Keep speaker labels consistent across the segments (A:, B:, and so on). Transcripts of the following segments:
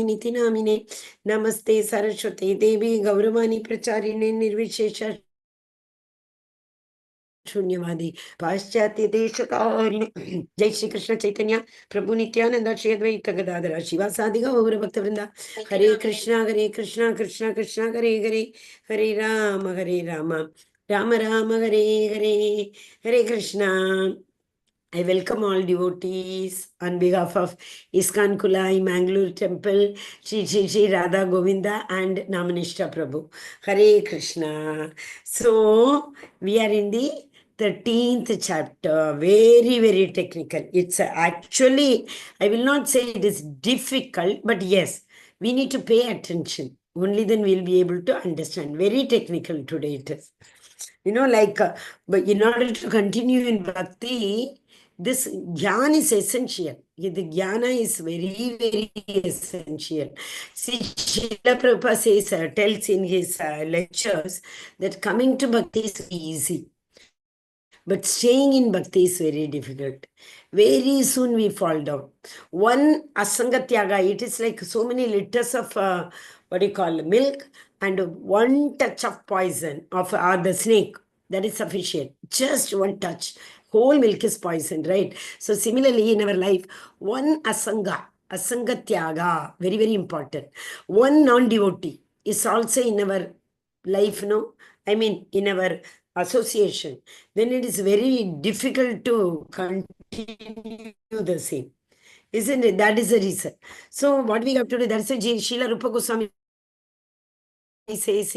A: niti namine namaste saraswate devi gauravani pracharine nirvishesha शून्यवादी पाश्चात्य देशकारिणे जय श्री कृष्ण चैतन्य प्रभु नित्यानंद श्री अद्वैत गदाधर शिवासादि गौर भक्त वृंदा हरे Krishna Krishna Krishna Hare Hare Hare Ram Ram Ram Hare Hare Hare Krishna. I welcome all devotees on behalf of ISKCON Kulai, Mangalore Temple, Shri Radha Govinda and Namanishta Prabhu. Hare Krishna. So, we are in the 13th chapter. Very, very technical. It's actually, I will not say it is difficult, but yes, we need to pay attention. Only then we'll be able to understand. Very technical today it is. But in order to continue in bhakti, this jnana is essential. The jnana is very, very essential. See, Srila Prabhupada says, tells in his lectures that coming to bhakti is easy. But staying in bhakti is very difficult. Very soon we fall down. One asangatyaga, it is like so many liters of milk and one touch of poison of the snake. That is sufficient. Just one touch. Whole milk is poisoned, right? So similarly in our life, one asangatyaga, very, very important. One non-devotee is also in our life, no? I mean, in our association, then it is very difficult to continue the same. Isn't it? That is the reason. So what we have to do, that's why Srila Rupa Goswami says,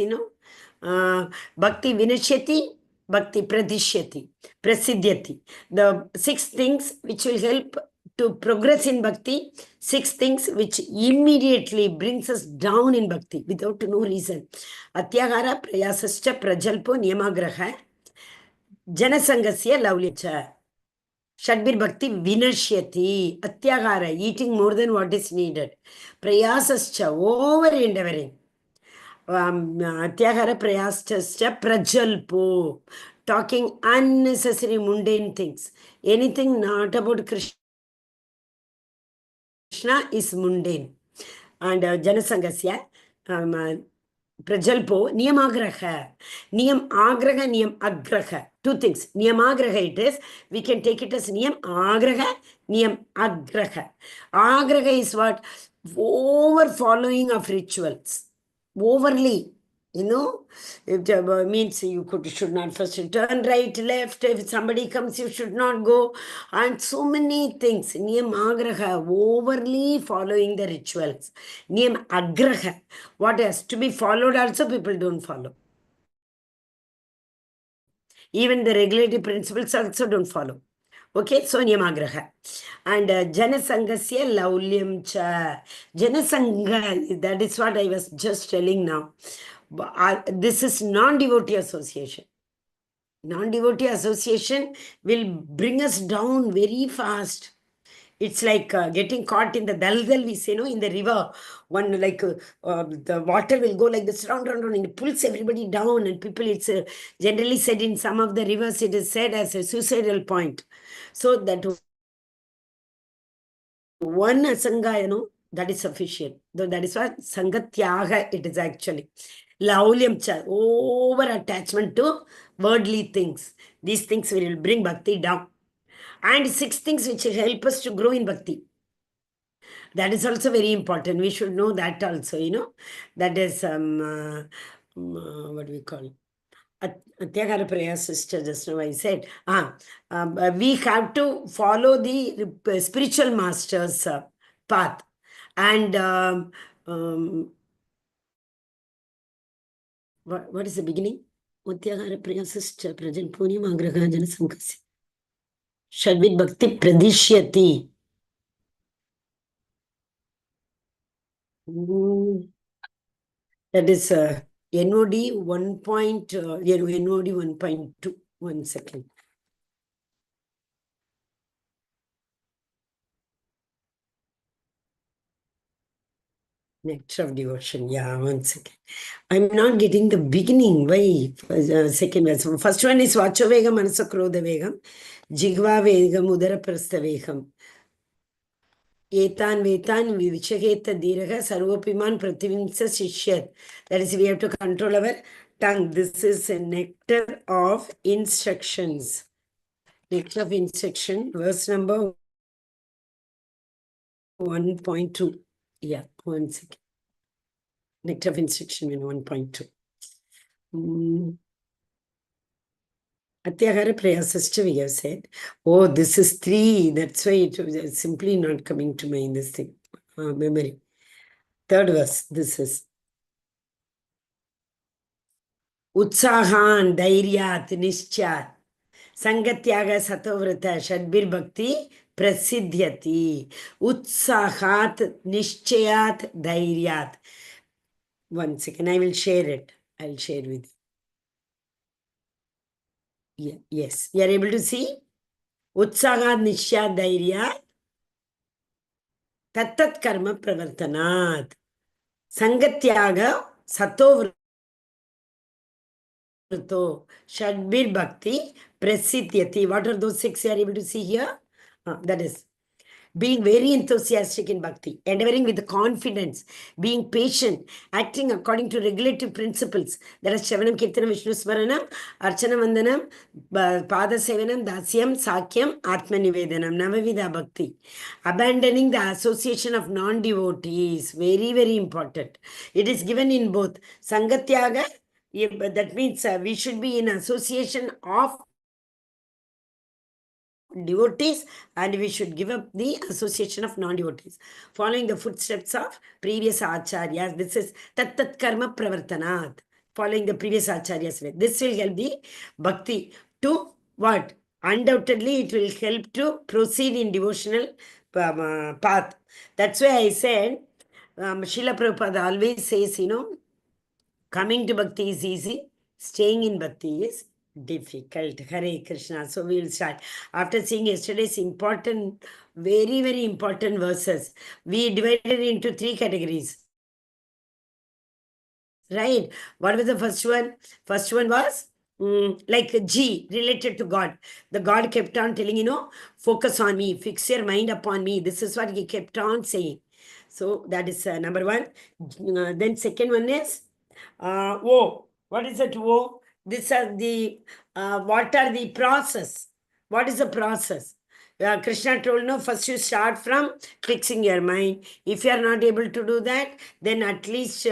A: Bhakti Vinashyati, Bhakti Pradishyati, Prasidhyati. The 6 things which will help to progress in bhakti, 6 things which immediately brings us down in bhakti without no reason. Atyagara, Prayasascha, Prajalpo, Niyamagraha, Janasangasya, Laulicha. Shadbir Bhakti Vinashyati, Atyagara, eating more than what is needed. Prayasascha, over endeavoring. Atyagara Prayasascha, Prajalpo, talking unnecessary mundane things. Anything not about Krishna is mundane. And Janasangasya, Prajalpo, Niyamagraha. Niyam Agraha, Niyam Agraha. 2 things. Niyamagraha it is. We can take it as Niyam Agraha, Niyam Agraha. Agraha is what? Over following of rituals. Overly. It means you should not first turn right, left. If somebody comes, you should not go. And so many things. Niyam agraha, overly following the rituals. Niyam agraha, what has to be followed also people don't follow. Even the regulatory principles also don't follow. Okay, so Niyamagraha. And Janasangasya Laulyam cha. Janasanga, that is what I was just telling now. This is non-devotee association. Non-devotee association will bring us down very fast. It's like getting caught in the daldal, we say, in the river. One the water will go like this, round, and it pulls everybody down. And people, it's generally said in some of the rivers, it is said as a suicidal point. So that one asanga, that is sufficient. Though that is what sangatyaga it is actually. Laulyam cha, over attachment to worldly things. These things will bring bhakti down. And 6 things which will help us to grow in bhakti. That is also very important. We should know that also, That is, what do we call it? Atyagara Prayer sister, just now I said. We have to follow the spiritual master's path. And what is the beginning? Atyagara Prayer sister, Prajal Punyam Agraha Jana Sankasya. Shadvid Bhakti Pradishyati. That is NOD 1.2. 1 second. Nectar of devotion. Yeah, 1 second. I'm not getting the beginning. Why? Second verse. First one is Vacho Vegam, Manasa Krodha Vegam, Jigva Vegam, Udara Prastha Vegam. Etan vetan vichageta diraga sarvopiman prativimsa shishyat. That is, we have to control our tongue. This is a nectar of instructions. Nectar of instruction, verse number 1.2. Yeah, 1 second. Nectar of instruction in 1.2. Atyagara Prayasashta, we have said. Oh, this is 3. That's why it was simply not coming to my this thing. Memory. Third verse, this is. Utsahan, Dairyat, Nischat, Sangatyaga Satovrata, Shadbir Bhakti, Prasidhyati. Utsahat, Nischayat, Dairyat. 1 second, I will share it. I'll share with you. Yeah, yes, you are able to see? Utsahat, Nischayat, Dairyat, Tattat Karma Pravartanat. Sangatyaga Satovrata. Shadbir Bhakti, Prasidyati. What are those 6 you are able to see here? That is being very enthusiastic in bhakti, endeavoring with confidence, being patient, acting according to regulative principles. That is Shavanam, Kirtanam, Vishnu Smaranam, Archana Vandanam, Pada Sevanam, Dasyam, Sakyam, Atma Nivedanam, Navavida Bhakti. Abandoning the association of non-devotees, very, very important. It is given in both Sangatyaga. That means we should be in association of devotees, and we should give up the association of non-devotees. Following the footsteps of previous acharyas. This is tat karma pravartanat. Following the previous acharyas. This will help the bhakti to what? Undoubtedly, it will help to proceed in devotional path. That's why I said, Srila Prabhupada always says, coming to bhakti is easy, staying in bhakti is difficult. Hare Krishna. So we will start. After seeing yesterday's important, very, very important verses, we divided into 3 categories. Right? What was the first one? First one was like G, related to God. The God kept on telling, focus on me, fix your mind upon me. This is what he kept on saying. So that is number 1. Then second one is woe. What is that woe? These are the, what are the process? What is the process? Krishna told, no, first you start from fixing your mind. If you are not able to do that, then at least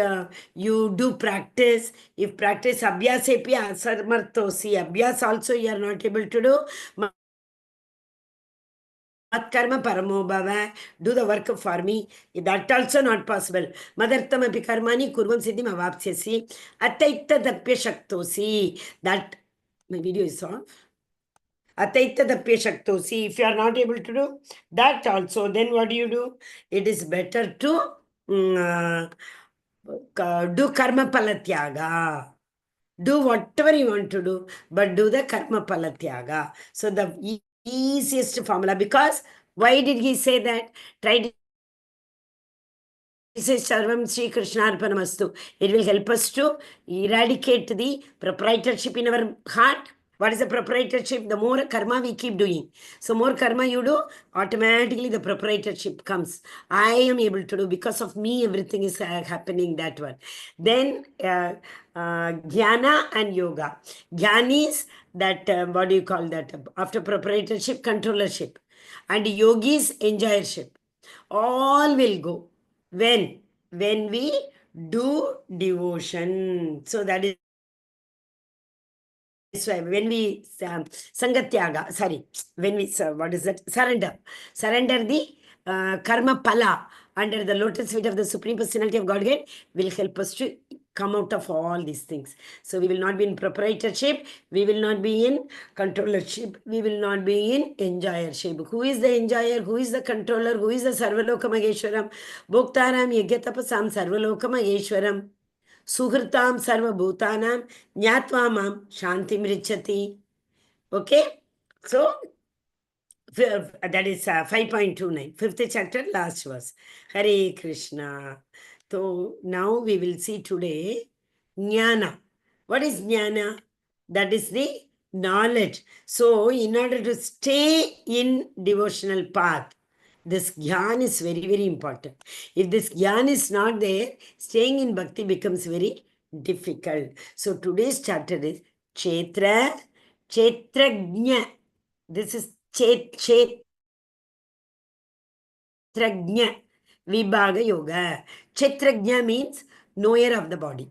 A: you do practice. If practice abhyasepya asamartosi, abhyas also you are not able to do. Karma paramo bhava, do the work for me. That also not possible. Madartam api karmani kurvam siddhim avapsyasi. Ataita dapya shaktosi. That, my video is on. Ataita dapya shaktosi. If you are not able to do that also, then what do? It is better to do karma palatyaga. Do whatever you want to do, but do the karma palatyaga. So the easiest formula, because why did he say that? Try to say Sarvam Sri Krishna Arpanamastu. It will help us to eradicate the proprietorship in our heart. What is the proprietorship? The more karma we keep doing. So more karma you do, automatically the proprietorship comes. I am able to do, because of me everything is happening, that one. Then Jnana and Yoga. Jnana is that, what do you call that? After proprietorship, controllership. And yogis, enjoyership. All will go. When? When we do devotion. So that is why when we sangatyaga, sorry, when we, what is that? Surrender the karma pala under the lotus feet of the Supreme Personality of Godhead will help us to come out of all these things. So we will not be in proprietorship, we will not be in controllership, we will not be in enjoyership. Who is the enjoyer? Who is the controller? Who is the Sarvaloka Maheshwaram? Bhoktaram Yagyatapasam Sarvaloka Maheshwaram. Suhritam Sarvabhutanam Nyatva Shantim Richati. Okay? So, that is 5.29. 5th chapter, last verse. Hare Krishna. So, now we will see today Jnana. What is Jnana? That is the knowledge. So, in order to stay in devotional path, this gyan is very, very important. If this gyan is not there, staying in bhakti becomes very difficult. So today's chapter is Kshetrajna. This is Kshetrajna Vibhaga Yoga. Kshetrajna means knower of the body.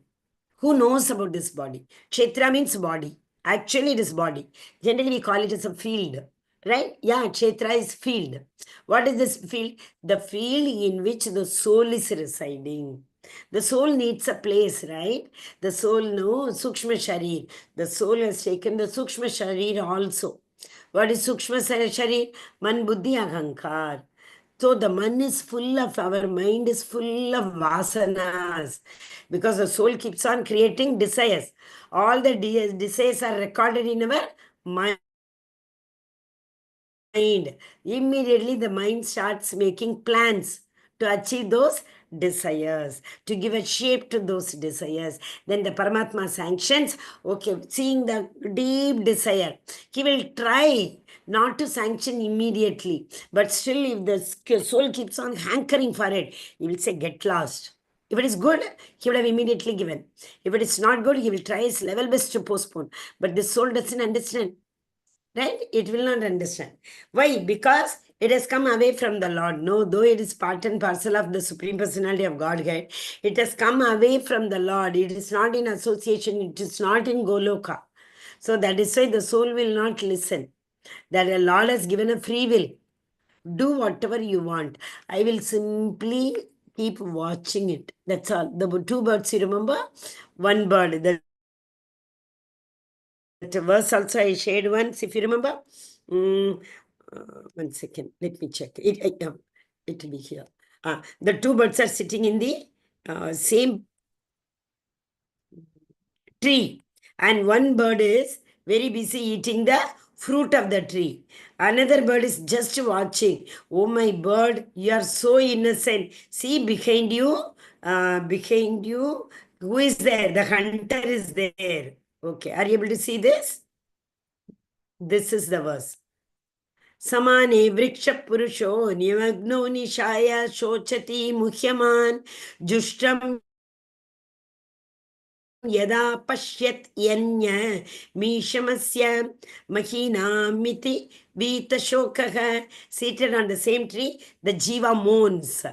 A: Who knows about this body? Kshetra means body. Actually, it is body. Generally, we call it as a field. Right? Yeah, Kshetra is field. What is this field? The field in which the soul is residing. The soul needs a place, right? The soul, no, Sukshma Sharir. The soul has taken the Sukshma Sharir also. What is Sukshma Sharir? Man Buddhi Ahankar. So the man is full of, our mind is full of vasanas because the soul keeps on creating desires. All the desires are recorded in our mind. Immediately the mind starts making plans to achieve those desires, to give a shape to those desires. Then the Paramatma sanctions, okay, seeing the deep desire, he will try not to sanction immediately. But still, if the soul keeps on hankering for it, he will say, get lost. If it is good, he would have immediately given. If it is not good, he will try his level best to postpone. But the soul doesn't understand. Right? It will not understand. Why? Because it has come away from the Lord. No, though it is part and parcel of the Supreme Personality of Godhead, it has come away from the Lord. It is not in association, it is not in Goloka. So that is why the soul will not listen. That the Lord has given a free will. Do whatever you want. I will simply keep watching it. That's all. The two birds, you remember? One bird. That verse also I shared once, if you remember. 1 second, let me check. It will be here. The two birds are sitting in the same tree, and one bird is very busy eating the fruit of the tree. Another bird is just watching. Oh, my bird, you are so innocent. See behind you, who is there? The hunter is there. Okay, are you able to see this? This is the verse. Samane vriksha purusho nivagno nishaya shochati muhyaman jushtam yada pashyat yanya mishamasya mahinamiti vitashokaha. Seated on the same tree, the jiva moans,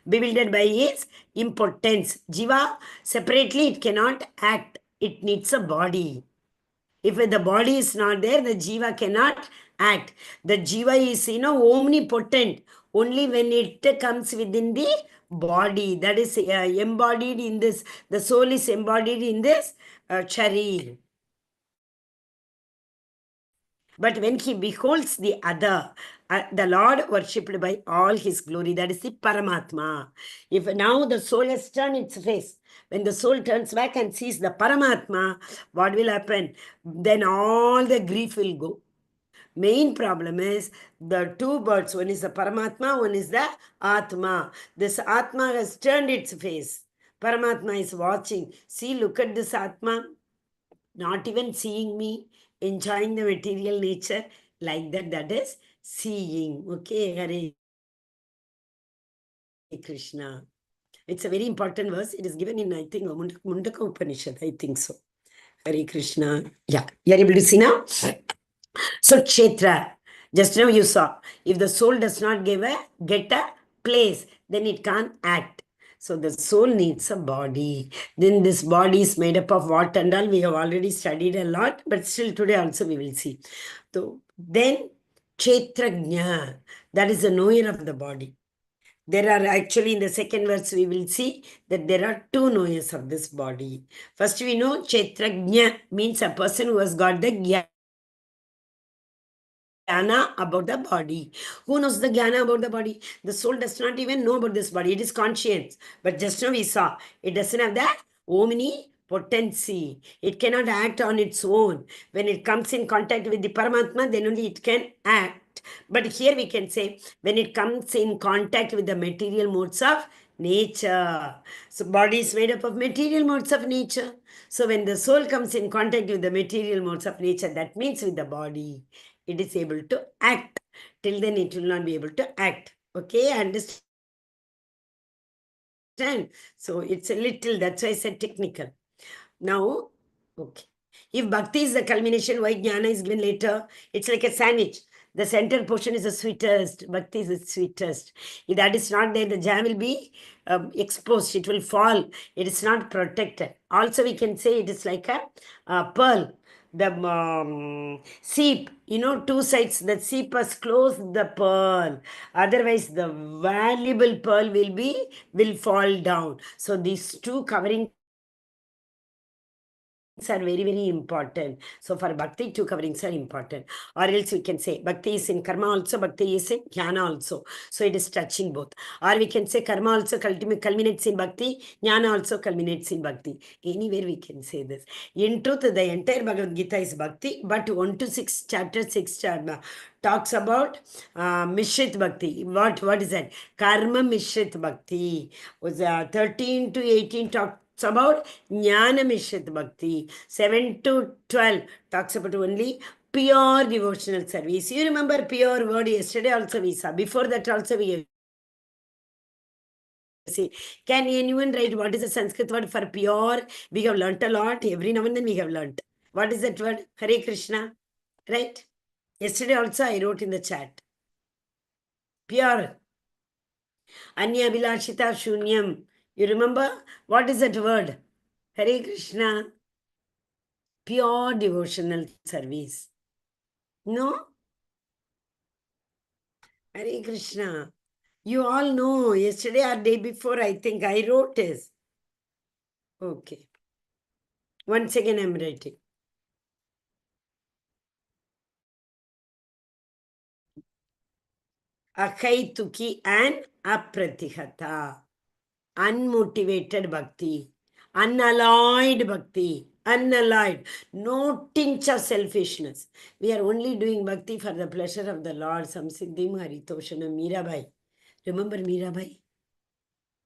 A: bewildered by his impotence. Jiva separately it cannot act. It needs a body. If the body is not there, the jiva cannot act. The jiva is, omnipotent. Only when it comes within the body, that is embodied in this, the soul is embodied in this sharir. But when he beholds the other, the Lord worshipped by all his glory, that is the Paramatma. If now the soul has turned its face, when the soul turns back and sees the Paramatma, what will happen? Then all the grief will go. Main problem is the two birds. One is the Paramatma, one is the Atma. This Atma has turned its face. Paramatma is watching. See, look at this Atma. Not even seeing me, enjoying the material nature like that. That is seeing. Okay, Hare Krishna. It's a very important verse. It is given in, I think, Mundaka Upanishad. I think so. Hare Krishna. Yeah, you are able to see now? So, Kshetra, just now you saw, if the soul does not get a place, then it can't act. So, the soul needs a body. Then this body is made up of what and all. We have already studied a lot, but still today also we will see. So, then Kshetrajna, that is the knower of the body. There are actually in the second verse, we will see that there are two knowers of this body. First, we know Kshetrajna means a person who has got the jnana about the body. Who knows the jnana about the body? The soul does not even know about this body. It is conscience. But just now we saw, it doesn't have that omnipotency. It cannot act on its own. When it comes in contact with the Paramatma, then only it can act. But here we can say, when it comes in contact with the material modes of nature. So body is made up of material modes of nature. So when the soul comes in contact with the material modes of nature, that means with the body, it is able to act. Till then, it will not be able to act. Okay, understand? So it's a little, that's why I said technical. Now, okay. If bhakti is the culmination, why jnana is given later? It's like a sandwich. The center portion is the sweetest. Bhakti is the sweetest. If that is not there, the jam will be exposed. It will fall. It is not protected. Also, we can say it is like a pearl. The seep, two sides. The seep has closed the pearl. Otherwise, the valuable pearl will fall down. So these two covering are very, very important. So for bhakti, two coverings are important. Or else we can say bhakti is in karma also, bhakti is in jnana also. So it is touching both. Or we can say karma also culminates in bhakti, jnana also culminates in bhakti. Anywhere we can say this. In truth, the entire Bhagavad Gita is bhakti, but 1 to 6, chapter 6 talks about Mishrit Bhakti. What is that? Karma Mishrit Bhakti. Was 13 to 18 talks about Jnana Mishrit Bhakti. 7 to 12 talks about only pure devotional service. You remember pure word yesterday also we saw. Before that also we see. Can anyone write what is the Sanskrit word for pure? We have learnt a lot. Every now and then we have learnt. What is that word? Hare Krishna. Right? Yesterday also I wrote in the chat. Pure. Anya Vilashita Shunyam. You remember? What is that word? Hare Krishna. Pure devotional service. No? Hare Krishna. You all know. Yesterday or day before, I think I wrote this. Okay. Once again, I'm writing. Akaituki and apratihata. Unmotivated bhakti, unalloyed bhakti, unalloyed, no tinge of selfishness. We are only doing bhakti for the pleasure of the Lord. Samsiddhim Haritoshana Mirabai. Remember Mirabai?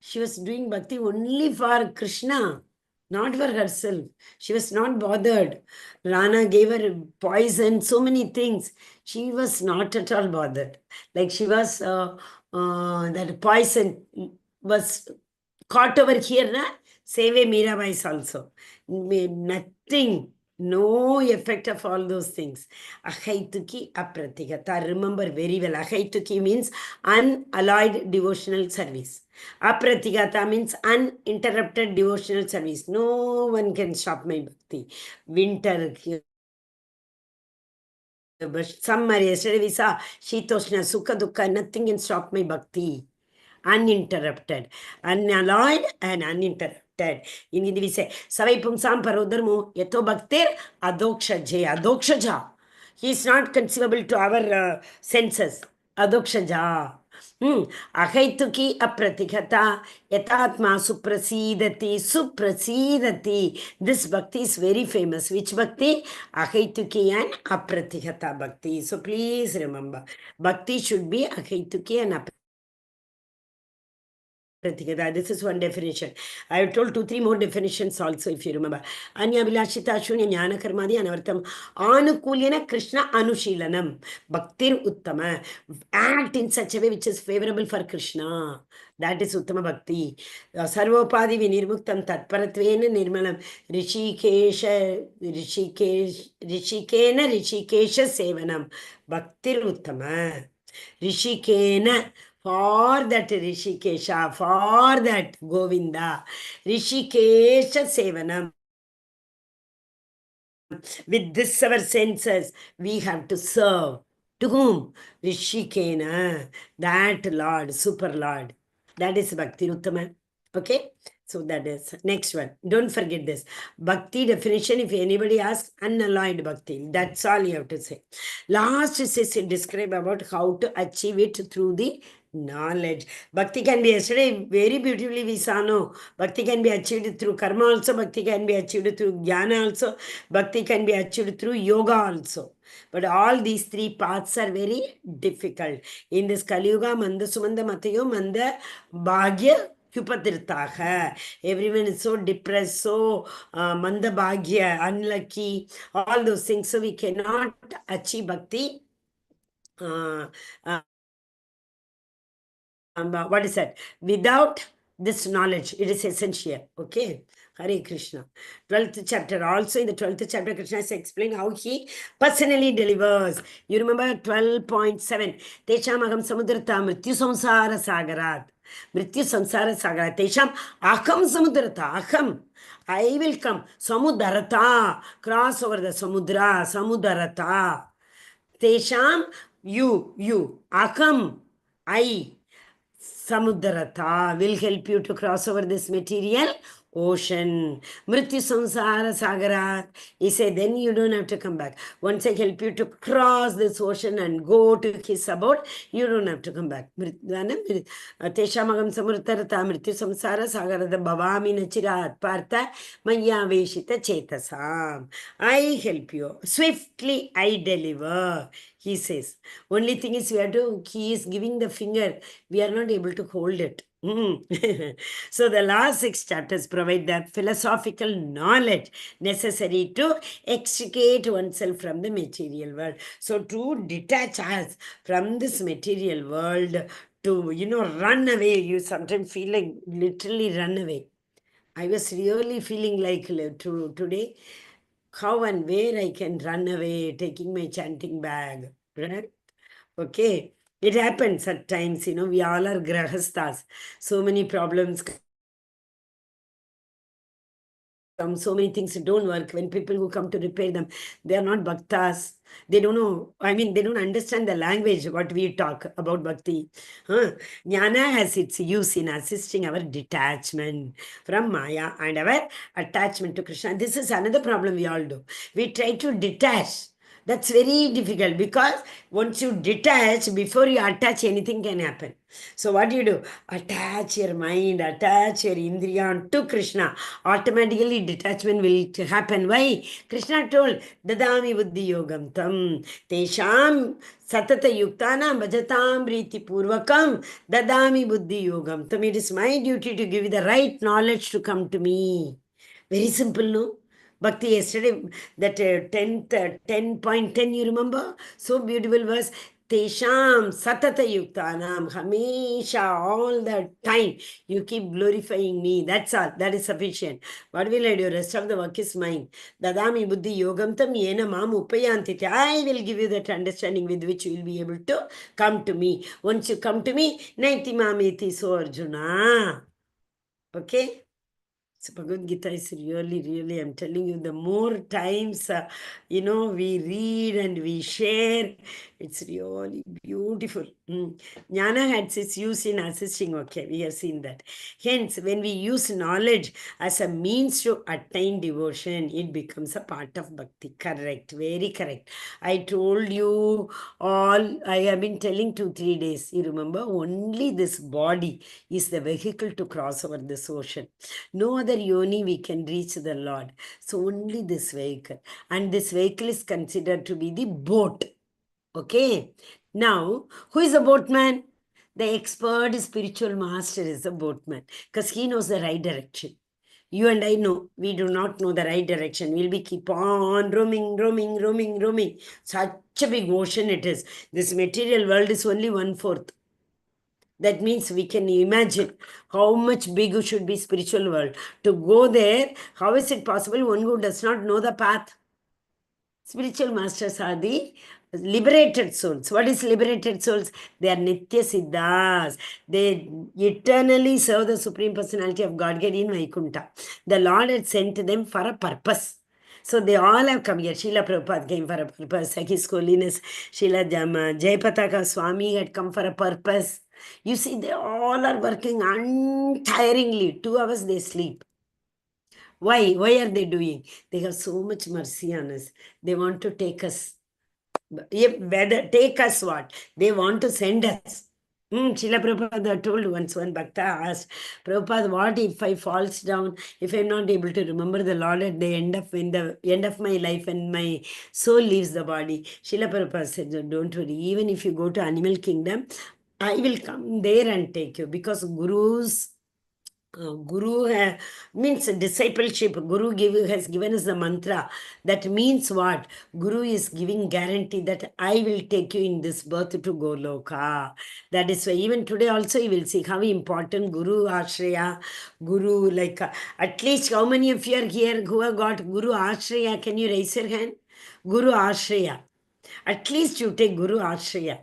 A: She was doing bhakti only for Krishna, not for herself. She was not bothered. Rana gave her poison, so many things. She was not at all bothered. Like she was, that poison was caught over here, na? Save Mirabai is also. Nothing, no effect of all those things. Ahaituki apratigata. Remember very well. Ahaituki means unalloyed devotional service. Apratigata means uninterrupted devotional service. No one can stop my bhakti. Winter, summer, yesterday we saw Shitoshna, Sukha Dukha, nothing can stop my bhakti. Uninterrupted, unalloyed and uninterrupted. In Hindi we say, Savai Pumsam Parodharmo, Yato Bhaktir, Adokshaja, Adokshaja. He is not conceivable to our senses. Adokshaja. Ahaituki apratikata, yatatma suprasidati, suprasidati. This bhakti is very famous. Which bhakti? Ahaituki and apratikata bhakti. So please remember, bhakti should be ahaituki and apratikata. This is one definition. I have told 2-3 more definitions also, if you remember. Anya Vilashita Shunya Jnana Karmadi Anavartam Anukulyana Krishna Anushilanam Bhaktir Uttama. Act in such a way which is favorable for Krishna. That is Uttama Bhakti. Sarvopadi Vinirmuktam Tatparatvena Nirmalam Rishikena Rishikesha Sevanam Bhaktir Uttama. Rishikena. For that Rishikesha, for that Govinda, Rishikesha Sevanam. With this our senses, we have to serve. To whom? Rishikena, that Lord, Super Lord. That is Bhakti Uttama. Okay? So that is next one. Don't forget this. Bhakti definition, if anybody asks, unalloyed bhakti. That's all you have to say. Last is describe about how to achieve it through the knowledge. Bhakti can be, yesterday very beautifully we saw, no. Bhakti can be achieved through karma also. Bhakti can be achieved through jnana also. Bhakti can be achieved through yoga also. But all these three paths are very difficult. In this Kali Yuga, Manda Sumanda Matayo, Manda Bhagya Kupatirtaha. Everyone is so depressed, so Manda Bhagya, unlucky, all those things. So we cannot achieve bhakti. what is that? Without this knowledge, it is essential. Okay. Hare Krishna. 12th chapter. Also in the 12th chapter, Krishna is explaining how he personally delivers. You remember 12.7. Techam aham samudrata mrityu samsara sagarat. Mrityu samsara sagarat. Techam aham samudrata. Aham. I will come. Samudarata. Cross over the samudra. Samudarata. Tesham, you, Akam, I, Samudrata will help you to cross over this material ocean. Mrityu Samsara Sagarat. He said, then you don't have to come back. Once I help you to cross this ocean and go to his abode, you don't have to come back. Teshamagam Samurtarata Mrityu Samsara Sagarada Bhavami Nachirat Partha Maya Veshita Chetasam. I help you. Swiftly I deliver. He says. Only thing is, he is giving the finger. We are not able to hold it. So the last 6 chapters provide the philosophical knowledge necessary to extricate oneself from the material world. So to detach us from this material world, to, run away. You sometimes feel like literally run away. I was really feeling like today, how and where I can run away, taking my chanting bag, right? Okay. It happens at times, we all are grahastas. So many problems come, so many things don't work. When people who come to repair them, they are not bhaktas. They don't know, they don't understand the language, what we talk about bhakti. Jnana has its use in assisting our detachment from Maya and our attachment to Krishna. This is another problem we all do. We try to detach. That's very difficult because once you detach, before you attach, anything can happen. So what do you do? Attach your mind, attach your indriya to Krishna. Automatically detachment will happen. Why? Krishna told, Dadami buddhi yogam tam tesham satata yuktanam bhajatam priti purvakam dadami buddhi yogam tam. It is my duty to give you the right knowledge to come to me. Very simple, no? Bhakti yesterday, that 10.10, you remember? So beautiful verse. Tesham satata yuktanam. Hamesha, all the time, you keep glorifying me. That's all. That is sufficient. What will I do? Rest of the work is mine. Dadami buddhi yogam tam yena mam upayanti. I will give you that understanding with which you will be able to come to me. Once you come to me, naiti mameti so Arjuna. Okay? So Bhagavad Gita is really, I'm telling you, the more times, we read and we share, it's really beautiful. Jnana had its use in assisting, okay, we have seen that. Hence, when we use knowledge as a means to attain devotion, it becomes a part of bhakti. Correct, very correct. I told you all, I have been telling 2-3 days, you remember, only this body is the vehicle to cross over this ocean. No other yoni we can reach the Lord. So only this vehicle. And this vehicle is considered to be the boat. Okay. Now, who is a boatman? The expert spiritual master is a boatman because he knows the right direction. You and I know, we do not know the right direction. We'll be keep on roaming. Such a big ocean it is. This material world is only 1/4. That means we can imagine how much big should be spiritual world. To go there, how is it possible one who does not know the path? Spiritual masters are the liberated souls. What is liberated souls? They are Nitya Siddhas. They eternally serve the Supreme Personality of Godhead in Vaikuntha. The Lord had sent them for a purpose. So they all have come here. Srila Prabhupada came for a purpose. His Holiness Srila Jayapataka Swami had come for a purpose. You see, they all are working untiringly. 2 hours they sleep. Why? Why are they doing? They have so much mercy on us. They want to take us. Whether take us what? They want to send us. Srila Prabhupada told once, one Bhakta asked, Prabhupada, what if I falls down, if I'm not able to remember the Lord at the end of my life and my soul leaves the body? Srila Prabhupada said, don't worry, even if you go to animal kingdom, I will come there and take you because Guru's Guru means discipleship. Guru has given us the mantra. That means what? Guru is giving guarantee that I will take you in this birth to Goloka. That is why even today also you will see how important Guru Ashraya, Guru, like at least how many of you are here who have got Guru Ashraya? Can you raise your hand? Guru Ashraya. At least you take Guru Ashraya.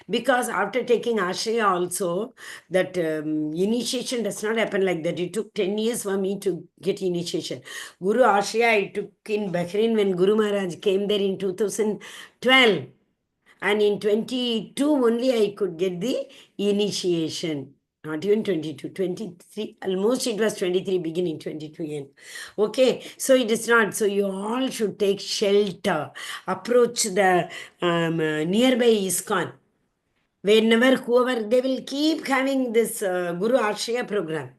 A: Because after taking Ashraya also, that initiation does not happen like that. It took 10 years for me to get initiation. Guru Ashraya I took in Bahrain when Guru Maharaj came there in 2012. And in 22 only I could get the initiation. Not even 22, 23, almost it was 23, beginning 22 end. Okay, so it is not. So you all should take shelter, approach the nearby ISKCON. Whenever, whoever, they will keep having this Guru Ashraya program.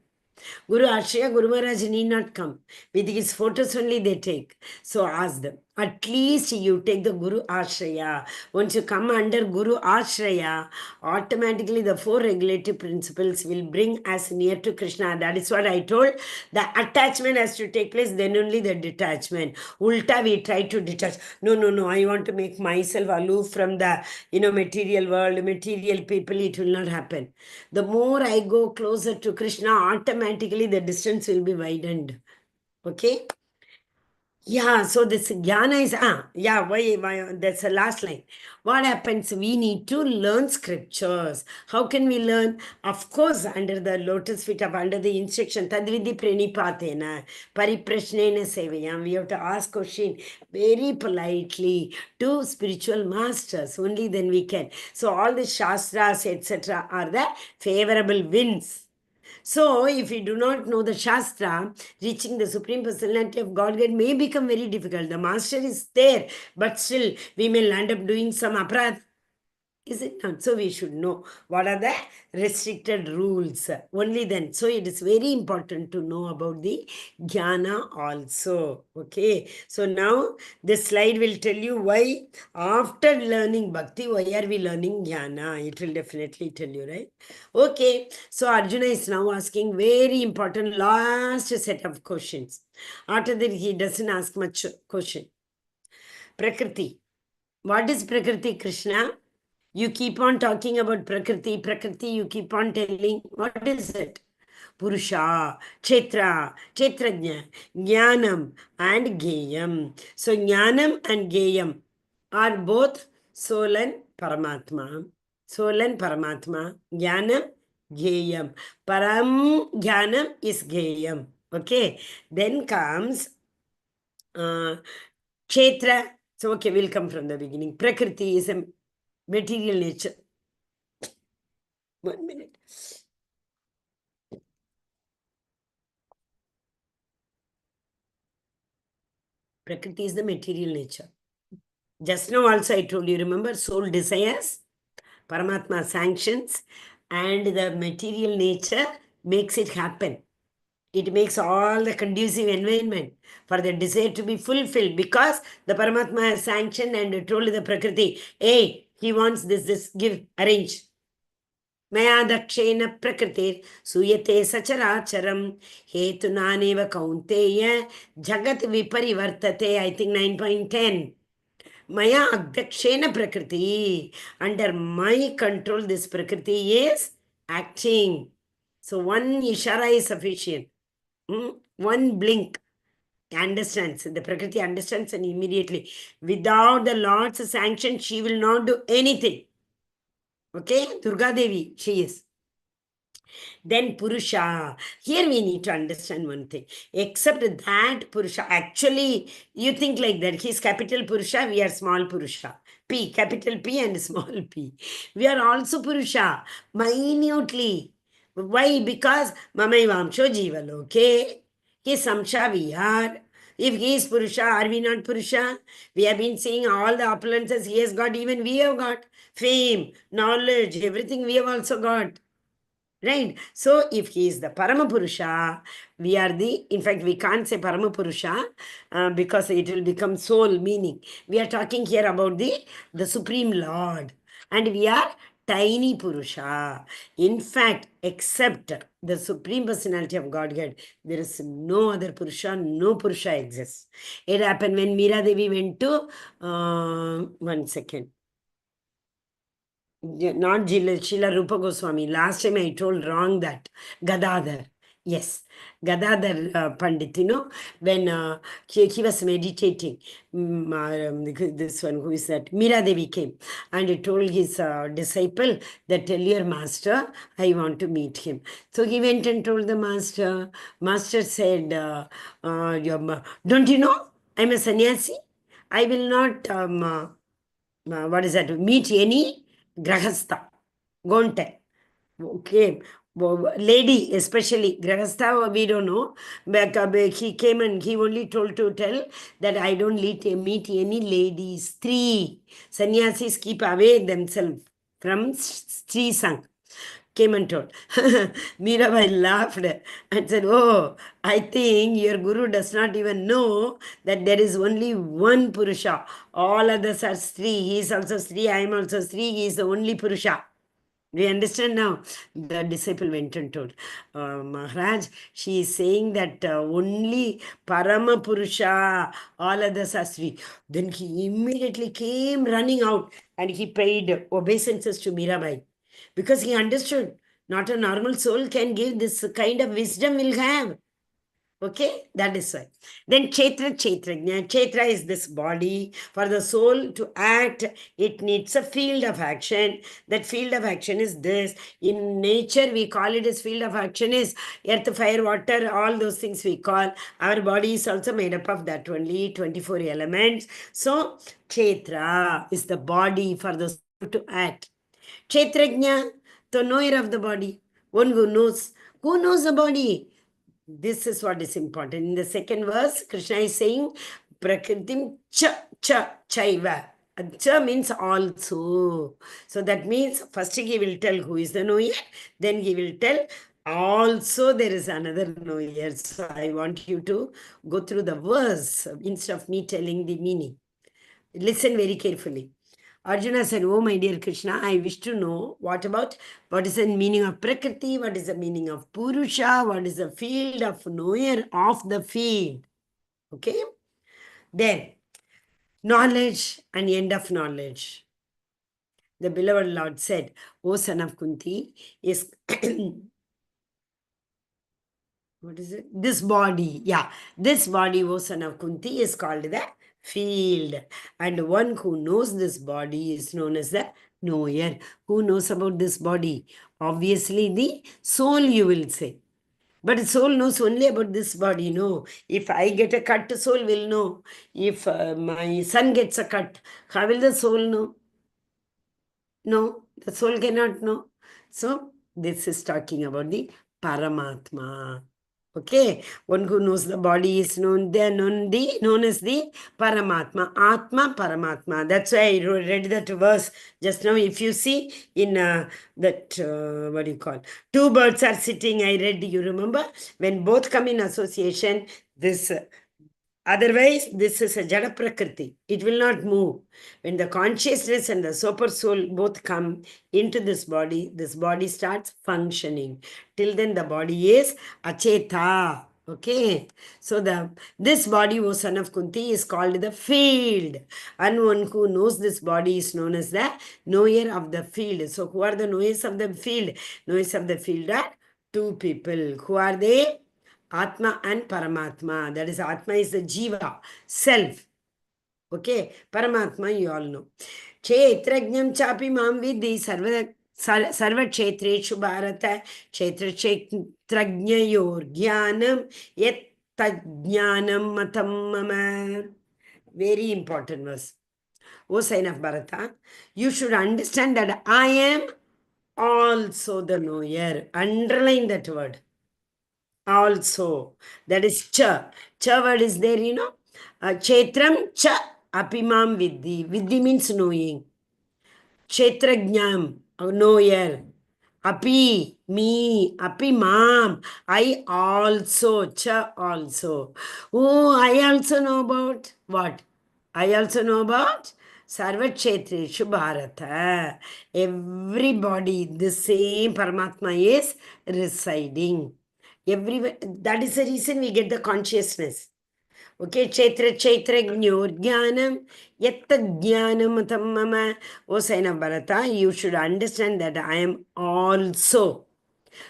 A: Guru Ashraya, Guru Maharaj need not come. With his photos only they take. So ask them. At least you take the Guru Ashraya. Once you come under Guru Ashraya, automatically the four regulative principles will bring us near to Krishna. That is what I told. The attachment has to take place, then only the detachment. Ulta, we try to detach. No. I want to make myself aloof from the material world, material people. It will not happen. The more I go closer to Krishna, automatically the distance will be widened. Okay? Yeah, so this jnana is, why, that's the last line. What happens? We need to learn scriptures. How can we learn? Of course, under the lotus feet of, under the instruction, tadvidi pranipatena, pariprashnena sevayam, we have to ask question very politely to spiritual masters. Only then we can. So all the shastras, etc., are the favorable winds. So, if we do not know the Shastra, reaching the Supreme Personality of Godhead may become very difficult. The Master is there, but still we may land up doing some aparadh. Is it not? So we should know what are the restricted rules. Only then. So it is very important to know about the jnana also. Okay. So now this slide will tell you why after learning bhakti, why are we learning jnana? It will definitely tell you, right? Okay. So Arjuna is now asking very important last set of questions. After that, he doesn't ask much question. Prakriti. What is Prakriti, Krishna? You keep on talking about Prakriti, you keep on telling. What is it? Purusha, Kshetra, Kshetrajna, Jnanam, and Geyam. So, Jnanam and Geyam are both soul and Paramatma. Soul and Paramatma. Jnanam, Geyam. Param Jnanam is Geyam. Okay. Then comes Kshetra. So, okay, we'll come from the beginning. Prakriti is a material nature. 1 minute. Prakriti is the material nature. Just now also I told you, remember, soul desires, Paramatma sanctions, and the material nature makes it happen. It makes all the conducive environment for the desire to be fulfilled because the Paramatma has sanctioned and told the Prakriti, hey, he wants this, give, arrange. Maya dakshen prakritir suyate sacharacharam hetunaneva kaunteya jagat viparivartate. I think 9.10. Maya dakshena prakriti. Under my control, this prakriti is acting. So one ishara is sufficient. One blink understands. The prakriti understands and immediately. Without the Lord's sanction, she will not do anything. Okay, Durga Devi, she is. Then Purusha. Here we need to understand one thing. Except that Purusha, actually, you think like that. He's capital Purusha, we are small Purusha. P, capital P and small p. We are also Purusha, minutely. Why? Because Mamaivamsho Jivalo, okay? He Samsha, we are. If he is Purusha, are we not Purusha? We have been seeing all the opulences he has got, even we have got. Fame, knowledge, everything we have also got. Right? So, if he is the Paramapurusha, we are the, in fact, we can't say Paramapurusha because it will become soul meaning. We are talking here about the Supreme Lord. And we are tiny Purusha. In fact, except the Supreme Personality of Godhead, there is no other Purusha, no Purusha exists. It happened when Meera Devi went to, one second. Not Srila Rupa Goswami. Last time I told wrong that. Gadadhar. Yes. Gadadhar Pandit, when he was meditating, this one, who is that? Meera Devi came and he told his disciple that, tell your master, I want to meet him. So he went and told the master. Master said, don't you know? I'm a sannyasi. I will not, what is that? Meet any grahastha. Go tell. Okay. Lady, especially grahastha, we don't know. But he came and he only told to tell that I don't meet any ladies. Three sannyasis keep away themselves from Sri Sang. Came and told. Mirabai laughed and said, oh, I think your guru does not even know that there is only one Purusha. All others are Sri. He is also Sri. I am also Sri. He is the only Purusha. Do you understand now? The disciple went and told, Maharaj, she is saying that only Parama Purusha, all others are Sri. Then he immediately came running out and he paid obeisances to Mirabai. Because he understood not a normal soul can give this kind of wisdom will have. Okay, that is why. Then Kshetrajna. Kshetra is this body. For the soul to act, it needs a field of action. That field of action is this. In nature, we call it as field of action is earth, fire, water, all those things we call. Our body is also made up of that only, 24 elements. So, Kshetra is the body for the soul to act. Kshetrajna, the knower of the body, one who knows. Who knows the body? This is what is important. In the second verse, Krishna is saying, Prakritim chaiva. Cha means also. So that means first he will tell who is the knower, then he will tell also there is another knower. So I want you to go through the verse instead of me telling the meaning. Listen very carefully. Arjuna said, oh my dear Krishna, I wish to know what is the meaning of Prakriti, what is the meaning of Purusha, what is the field of knower of the field. Okay? Then, knowledge and end of knowledge. The beloved Lord said, O son of Kunti, is what is it? This body. Yeah, this body, O son of Kunti, is called the field. And one who knows this body is known as the knower. Who knows about this body? Obviously, the soul, you will say. But soul knows only about this body, no. If I get a cut, soul will know. If my son gets a cut, how will the soul know? No, the soul cannot know. So, this is talking about the Paramatma. Okay, one who knows the body is known as the Paramatma. Atma Paramatma. That's why I read that verse just now. If you see in that, what do you call? Two birds are sitting, I read, you remember? When both come in association, this otherwise, this is a Jada Prakriti. It will not move. When the consciousness and the super soul both come into this body starts functioning. Till then, the body is Acheta. Okay. So, this body, O son of Kunti, is called the field. And one who knows this body is known as the knower of the field. So, who are the knowers of the field? Knowers of the field are two people. Who are they? Atma and Paramatma. That is, Atma is the Jiva, self. Okay, Paramatma you all know. Kshetrajnam chapi mam vidhi sarva kshetreshu bharata kshetra kshetrajnayor jnanam yet tajnanam matam mama. Very important verse. O sign of Bharata, you should understand that I am also the knower. Underline that word. Also, that is cha. Cha word is there, Kshetram cha apimam vidhi. Vidhi means knowing. Kshetrajnam, knower. Api, me. Apimam, I also. Cha also. Oh, I also know about what? I also know about Sarvakshetreshu Bharata. Everybody, the same Paramatma is residing. Everywhere. That is the reason we get the consciousness. Okay, Gnur Jnanam, Yatta Jnanam Mama. O sign of Bharata, you should understand that I am also.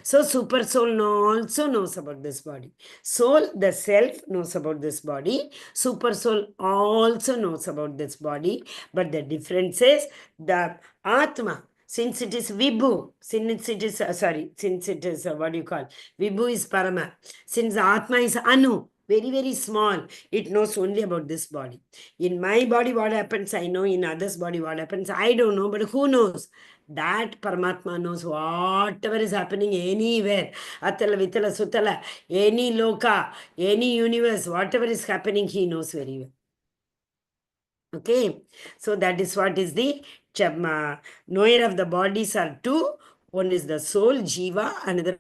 A: So super soul also knows about this body. Soul, the self, knows about this body. Super soul also knows about this body. But the difference is the Atma. Since it is Vibhu, since it is, what do you call? Vibhu is Parama. Since Atma is Anu, very, very small, it knows only about this body. In my body, what happens, I know. In others' body, what happens, I don't know. But who knows? That Paramatma knows whatever is happening anywhere. Atala, Vitala, Sutala, any loka, any universe, whatever is happening, he knows very well. Okay, so that is what is the knower of the bodies are two. One is the soul, Jiva, another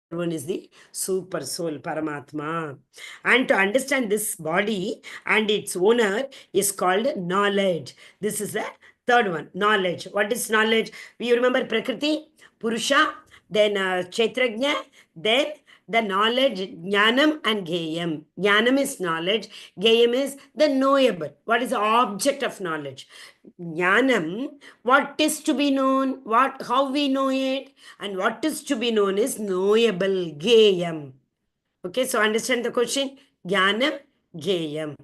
A: one is the super soul, Paramatma. And to understand this body and its owner is called knowledge. This is the third one, knowledge. What is knowledge? We remember Prakriti, Purusha, then Kshetrajna, then the knowledge, Jnanam and Geyam. Jnanam is knowledge, Geyam is the knowable. What is the object of knowledge? Jnanam, what is to be known, how we know it, and what is to be known is knowable, Geyam. Okay, so understand the question? Jnanam, Geyam.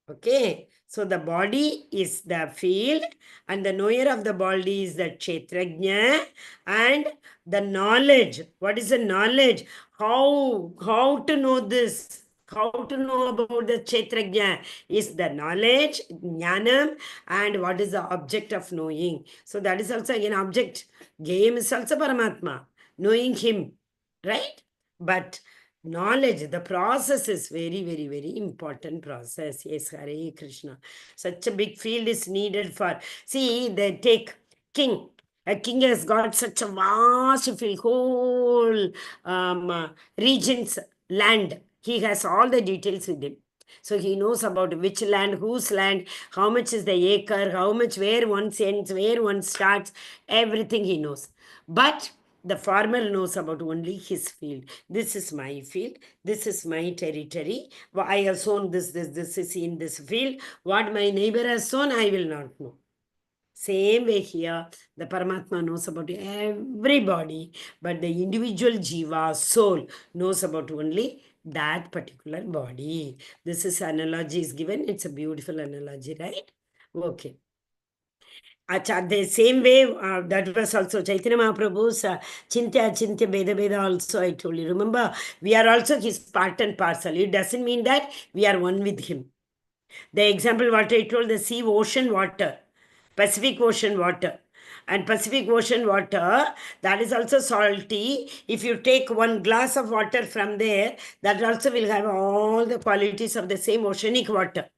A: Okay, so the body is the field and the knower of the body is the Kshetrajna, and the knowledge. What is the knowledge? How to know this? How to know about the Kshetrajna is the knowledge, Jnanam, and what is the object of knowing. So that is also an object. Game is also Paramatma, knowing him, right? But knowledge, the process is very, very, very important process. Yes, Hare Krishna. Such a big field is needed for, see, they take king. A king has got such a vast field, whole regions, land. He has all the details with him. So he knows about which land, whose land, how much is the acre, how much, where one ends, where one starts, everything he knows. But the farmer knows about only his field. This is my field. This is my territory. I have sown this is in this field. What my neighbor has sown, I will not know. Same way here, the Paramatma knows about everybody, but the individual Jiva, soul, knows about only that particular body. This is analogy is given. It's a beautiful analogy, right? Okay. Acha, the same way, that was also Chaitanya Mahaprabhu's Chintya Beda Beda also I told you. Remember, we are also his part and parcel. It doesn't mean that we are one with him. The example what I told, the sea, ocean water, Pacific Ocean water. And Pacific Ocean water, that is also salty. If you take one glass of water from there, that also will have all the qualities of the same oceanic water.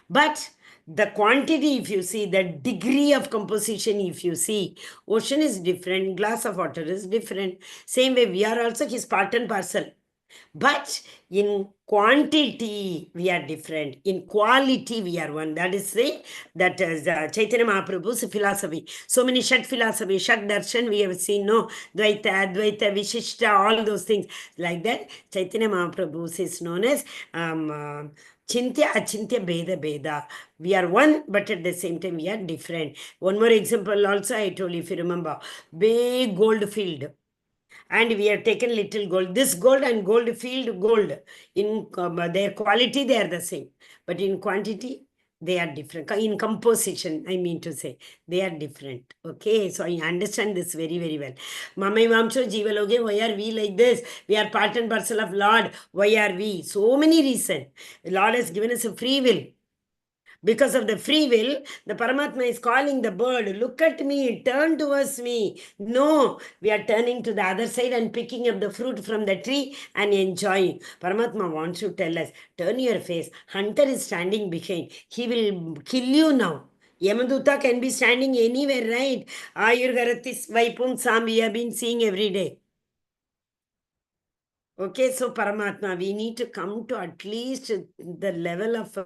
A: But the quantity, if you see, the degree of composition, if you see, ocean is different, glass of water is different. Same way, we are also his part and parcel. But in quantity, we are different. In quality, we are one. That is Chaitanya Mahaprabhu's philosophy. So many Shat philosophy, Shat Darshan, we have seen, no? Dvaita, Advaita, Vishishta, all those things. Like that, Chaitanya Mahaprabhu is known as Chintya, Achintya, Beda, Beda. We are one, but at the same time, we are different. One more example also, I told you, if you remember, big gold field. And we have taken little gold. This gold and gold field gold, in their quality, they are the same. But in quantity, they are different. In composition, I mean to say, they are different. Okay, so I understand this very, very well. Mamai Vamcho Jivaloge, why are we like this? We are part and parcel of Lord. Why are we? So many reasons. The Lord has given us a free will. Because of the free will, the Paramatma is calling the bird, look at me, turn towards me. No, we are turning to the other side and picking up the fruit from the tree and enjoying. Paramatma wants to tell us, turn your face. Hunter is standing behind. He will kill you now. Yamaduta can be standing anywhere, right? Ayurgaratis Vaipum Sam, we have been seeing every day. Okay, so Paramatma, we need to come to at least the level of,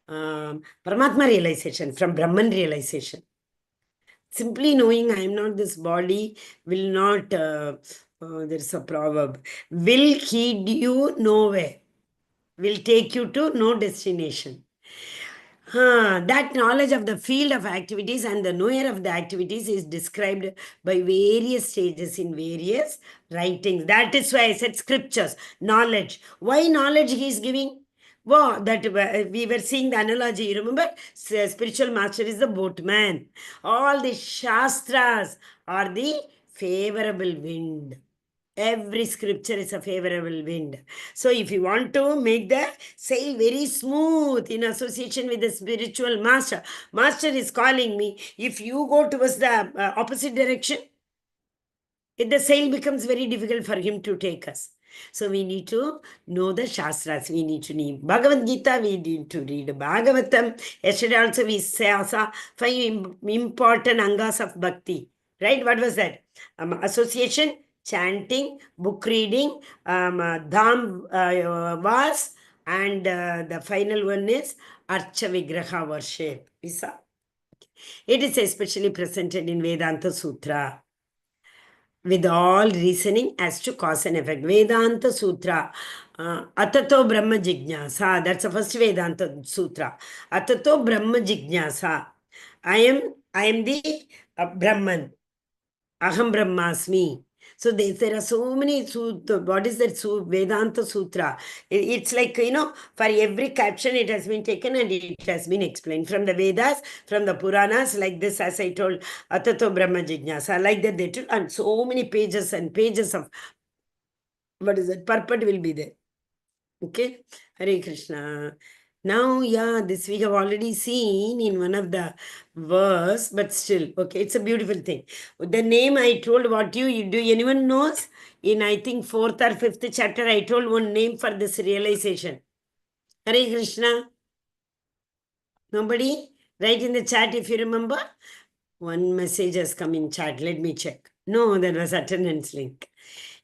A: Paramatma realization, from Brahman realization. Simply knowing I am not this body will not, there's a proverb, will heed you nowhere, will take you to no destination. That knowledge of the field of activities and the knower of the activities is described by various stages in various writings. That is why I said scriptures, knowledge. Why knowledge he is giving? Wow, that we were seeing the analogy. You remember? Spiritual master is the boatman. All the shastras are the favorable wind. Every scripture is a favorable wind. So if you want to make the sail very smooth in association with the spiritual master, master is calling me. If you go towards the opposite direction, the sail becomes very difficult for him to take us. So we need to know the Shastras. We need to read Bhagavad Gita. We need to read Bhagavatam. Yesterday also we saw 5 important angas of bhakti. Right? What was that? Association, chanting, book reading, dham vas, and the final one is Archa Vigraha worship. We saw. It is especially presented in Vedanta Sutra with all reasoning as to cause and effect. Vedanta Sutra. Atato Brahma Jignasa. That's the first Vedanta Sutra. Atato Brahma Jignasa. I am the Brahman. Aham Brahmasmi. So there are so many sutra. What is that Vedanta Sutra? It's like, for every caption it has been taken and it has been explained. From the Vedas, from the Puranas, like this, as I told, Atato Brahma Jignasa, like that they told, and so many pages and pages of, what is it, purport will be there. Okay? Hare Krishna. Now, this we have already seen in one of the verse, but still, okay, it's a beautiful thing. The name I told, what you do, anyone knows? In, I think, 4th or 5th chapter, I told one name for this realization. Hare Krishna. Nobody? Write in the chat if you remember. One message has come in chat. Let me check. No, there was attendance link.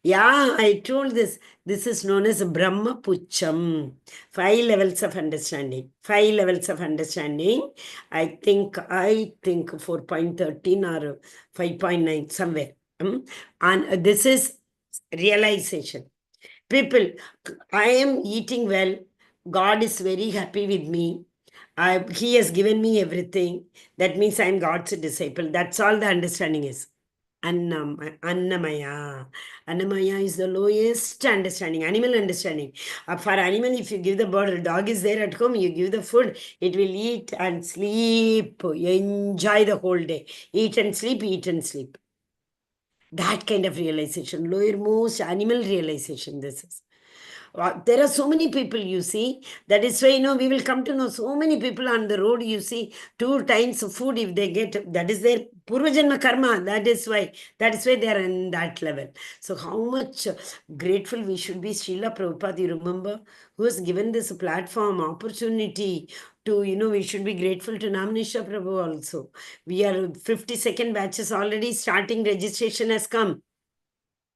A: Yeah, I told this. This is known as Brahma Pucham. 5 levels of understanding. 5 levels of understanding. I think 4.13 or 5.9 somewhere. And this is realization. People, I am eating well. God is very happy with me. He has given me everything. That means I am God's disciple. That's all the understanding is. Annamaya. Annamaya is the lowest understanding, animal understanding. For animal, if you give the bird, a dog is there at home, you give the food, it will eat and sleep, enjoy the whole day. Eat and sleep, eat and sleep. That kind of realization, lowermost animal realization, this is. There are so many people, you see. That is why, we will come to know so many people on the road, you see, 2 times food if they get, that is their Purvajanma karma. That is why they are in that level. So how much grateful we should be. Srila Prabhupada, you remember, who has given this platform, opportunity to, we should be grateful to Namanisha Prabhu also. We are 52nd batches already starting, registration has come.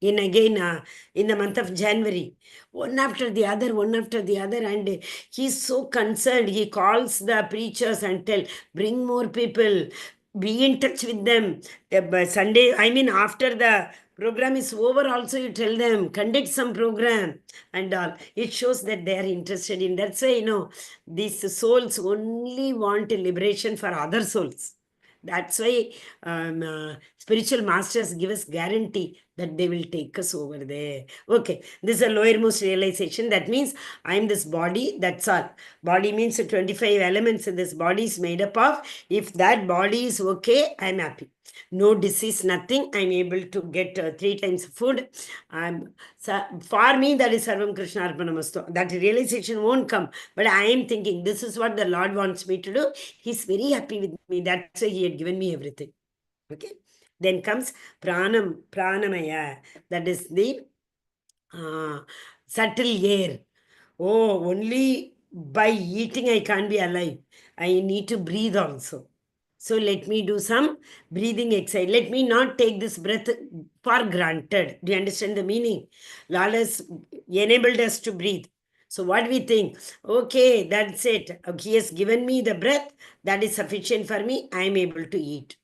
A: In the month of January, one after the other, and he's so concerned. He calls the preachers and tell, bring more people, be in touch with them. By Sunday, after the program is over, also you tell them, conduct some program and all. It shows that they are interested in. That's why, these souls only want liberation for other souls. That's why spiritual masters give us guarantee that they will take us over there. Okay, this is a lowermost realization. That means I am this body, that's all. Body means 25 elements in this body is made up of. If that body is okay, I am happy. No disease, nothing. I'm able to get 3 times food. For me, that is Sarvam Krishna Arpanamastu. That realization won't come. But I am thinking, this is what the Lord wants me to do. He's very happy with me. That's why he had given me everything. Okay. Then comes Pranamaya. That is the subtle air. Oh, only by eating I can't be alive. I need to breathe also. So let me do some breathing exercise. Let me not take this breath for granted. Do you understand the meaning? Lord has enabled us to breathe. So what we think? Okay, that's it. He has given me the breath. That is sufficient for me. I am able to eat.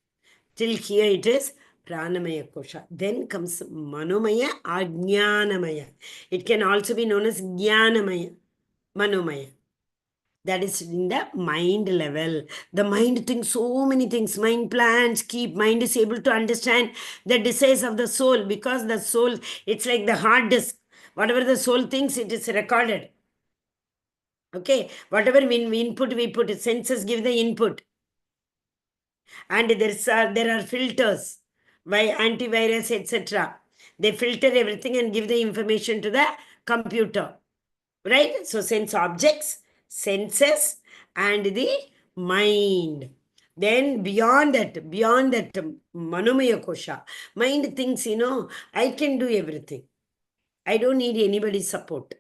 A: Till here it is Pranamaya Kosha. Then comes Manomaya, Ajnanamaya. It can also be known as Jnanamaya, Manomaya. That is in the mind level. The mind thinks so many things. Mind plans, mind is able to understand the desires of the soul, because the soul, it's like the hard disk. Whatever the soul thinks, it is recorded. Okay, whatever input we put, senses give the input. And there are filters by antivirus, etc. They filter everything and give the information to the computer. Right? So sense objects, senses, and the mind. Then beyond that, Manomaya Kosha, mind thinks, I can do everything. I don't need anybody's support.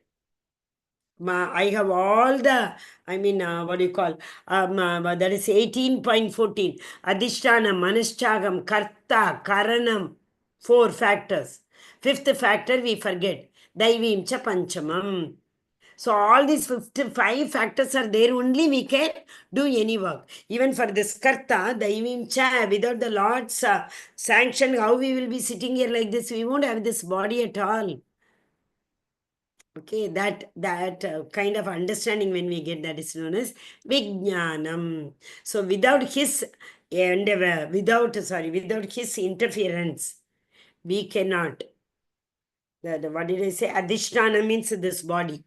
A: I have all the, what do you call, that is 18.14. Adhishtana, Manashchagam, Karta, Karanam, 4 factors. 5th factor we forget. Daivim cha Panchamam. So all these 55 factors are there, only we can do any work. Even for this Karta, Daivim cha, without the Lord's sanction, how we will be sitting here like this? We won't have this body at all. Okay, that kind of understanding when we get, that is known as Vijnanam. So without his endeavor, without his interference, we cannot. What did I say? Adhishtana means this body.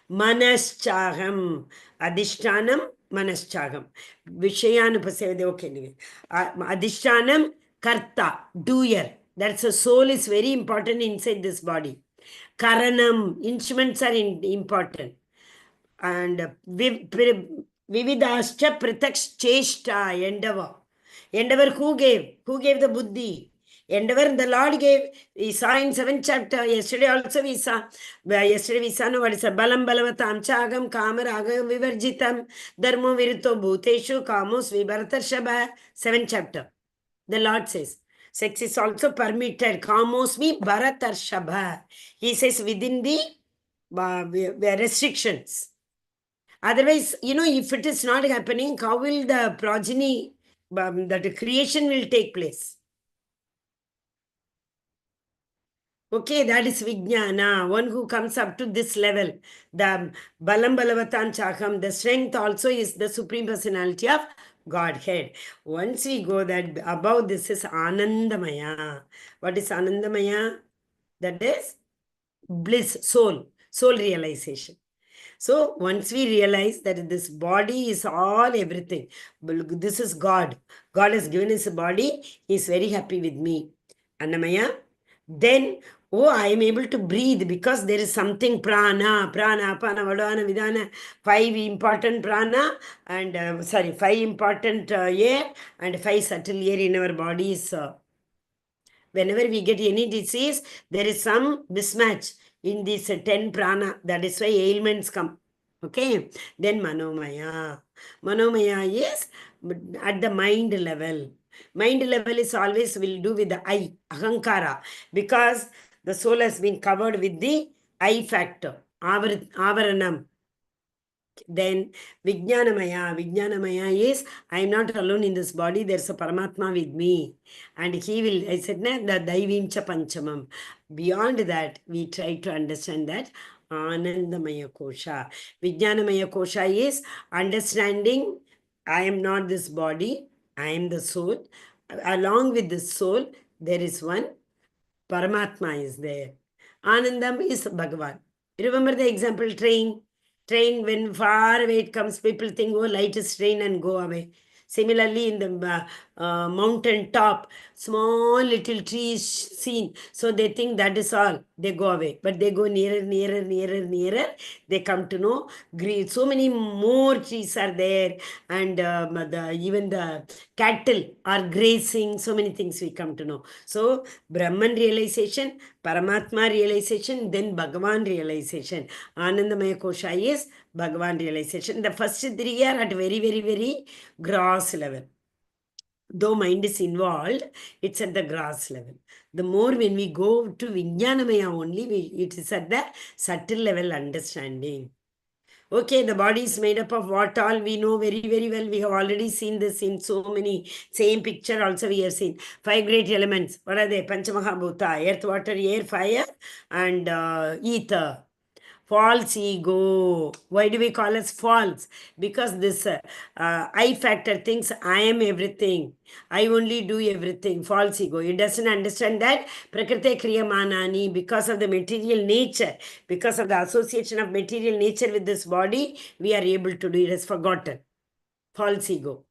A: Manaschagam. Adhishtanam, Manaschagam. Vishayanupasavade. Okay, anyway. Adhishtanam, Karta, doer. That's a soul is very important inside this body. Karanam, instruments are important. And Vividascha Prataksh Cheshta, endeavor. Endeavor who gave? Who gave the buddhi? Endeavor the Lord gave. We saw in 7th chapter. Yesterday also we saw. Yesterday we saw, no, what is a Balam Balavatam Chagam Kamaragam Vivarjitam Dharmo Virito Bhuteshu Kamos Vibharatarshaba. 7th chapter. The Lord says, sex is also permitted. Kamosmi Bharatarshaba. He says within the restrictions. Otherwise, if it is not happening, how will the progeny, that creation will take place? Okay, that is Vijnana, one who comes up to this level. The Balam Balavatan Chakam, the strength also is the Supreme Personality of Godhead. Once we go that above, this is Anandamaya. What is Anandamaya? That is bliss, soul realization. So once we realize that this body is all everything, this is God. God has given his body. He is very happy with me. Annamaya. Then, I am able to breathe because there is something prana, apana, vadana, vidana, 5 important prana and 5 important air and 5 subtle air in our bodies. Whenever we get any disease, there is some mismatch in these 10 prana. That is why ailments come. Okay. Then Manomaya. Manomaya is at the mind level. Mind level is always will do with the I, Ahankara, because the soul has been covered with the I factor, Avaranam. Then Vijnanamaya is, I am not alone in this body, there's a Paramatma with me. And he will, I said, the Daivimcha Panchamam. Beyond that, we try to understand that Anandamaya Kosha. Vijnanamaya Kosha is understanding, I am not this body, I am the soul. Along with the soul, there is one Paramatma is there. Anandam is Bhagavan. Remember the example, train, when far away it comes, people think, oh, light is train and go away. Similarly, in the mountain top, small little trees seen. So they think that is all. They go away. But they go nearer. They come to know so many more trees are there. And even the cattle are grazing. So many things we come to know. So Brahman realization, Paramatma realization, then Bhagavan realization. Anandamaya Kosha is Bhagavan realization. The first 3 are at very, very, very gross level. Though mind is involved, it's at the gross level. The more when we go to Vijnanamaya only, it is at the subtle level understanding. Okay, the body is made up of what all we know very, very well. We have already seen this in so many, same picture also we have seen. Five great elements. What are they? Panchamahabhuta, earth, water, air, fire, and ether. False ego. Why do we call us false? Because this I factor thinks I am everything. I only do everything. False ego. It doesn't understand that Prakriti Kriyamanani, because of the material nature, because of the association of material nature with this body, we are able to do it. It has forgotten. False ego.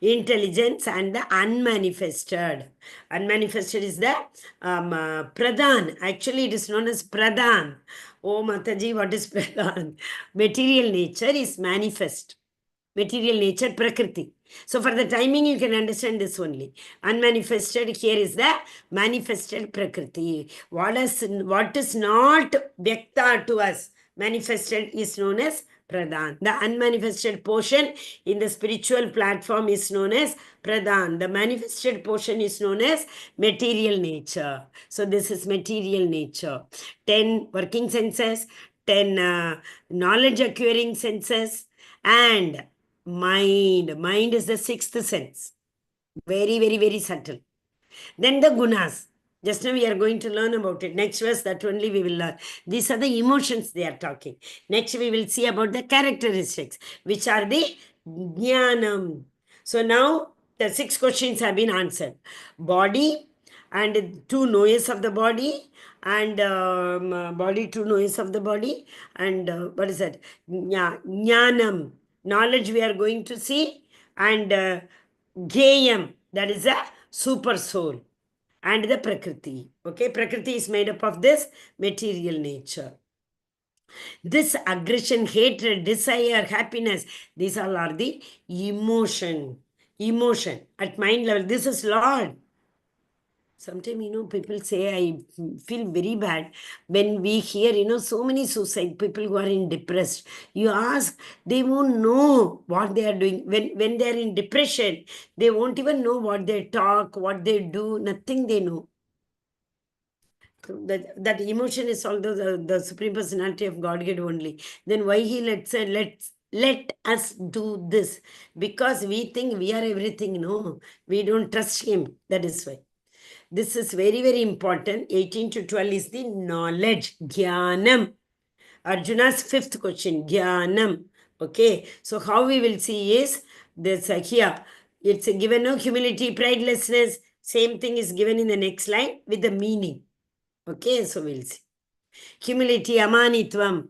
A: Intelligence and the unmanifested. Unmanifested is the pradhan. Actually, it is known as pradhan. Oh, Mataji, what is pradhan? Material nature is manifest. Material nature, prakriti. So, for the timing, you can understand this only. Unmanifested, here is the manifested prakriti. What is not vyakta to us, manifested, is known as pradhan. The unmanifested portion in the spiritual platform is known as pradhan. The manifested portion is known as material nature. So, this is material nature. 10 working senses, 10 knowledge acquiring senses, and mind is the sixth sense, very, very, very subtle. Then the gunas, just now we are going to learn about it. Next verse, that only we will learn. These are the emotions they are talking. Next we will see about the characteristics, which are the jnanam. So now the 6 questions have been answered. Body and 2 knowers of the body, and body, 2 knowers of the body, and what is that? Jnanam, knowledge we are going to see, and Gayam, that is a super soul, and the Prakriti. Okay, Prakriti is made up of this material nature. This aggression, hatred, desire, happiness, these all are the emotion. Emotion at mind level. This is Lord. Sometimes, people say, I feel very bad when we hear, so many suicide people who are in depressed. You ask, they won't know what they are doing. When they are in depression, they won't even know what they talk, what they do, nothing they know. That emotion is although the Supreme Personality of Godhead only. Then why he let us do this? Because we think we are everything. No, we don't trust him. That is why. This is very, very important. 18 to 12 is the knowledge, jnanam. Arjuna's 5th question, jnanam. Okay, so how we will see is this here. It's given no humility, pridelessness. Same thing is given in the next line with the meaning. Okay, so we'll see. Humility, amanitvam.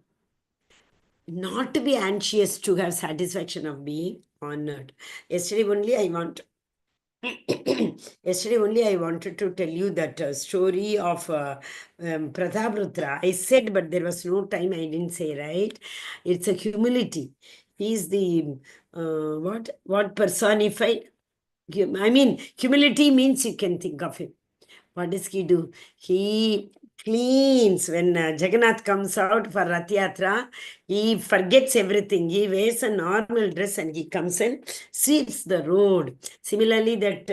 A: Not to be anxious, to have satisfaction of being honored. Yesterday only I wanted to tell you that story of Prathaprudra. I said, but there was no time, I didn't say, right? It's a humility. He is the, what personified? I mean, humility means you can think of him. What does he do? He cleans. When Jagannath comes out for Rath Yatra, he forgets everything. He wears a normal dress and he comes and sweeps the road. Similarly, that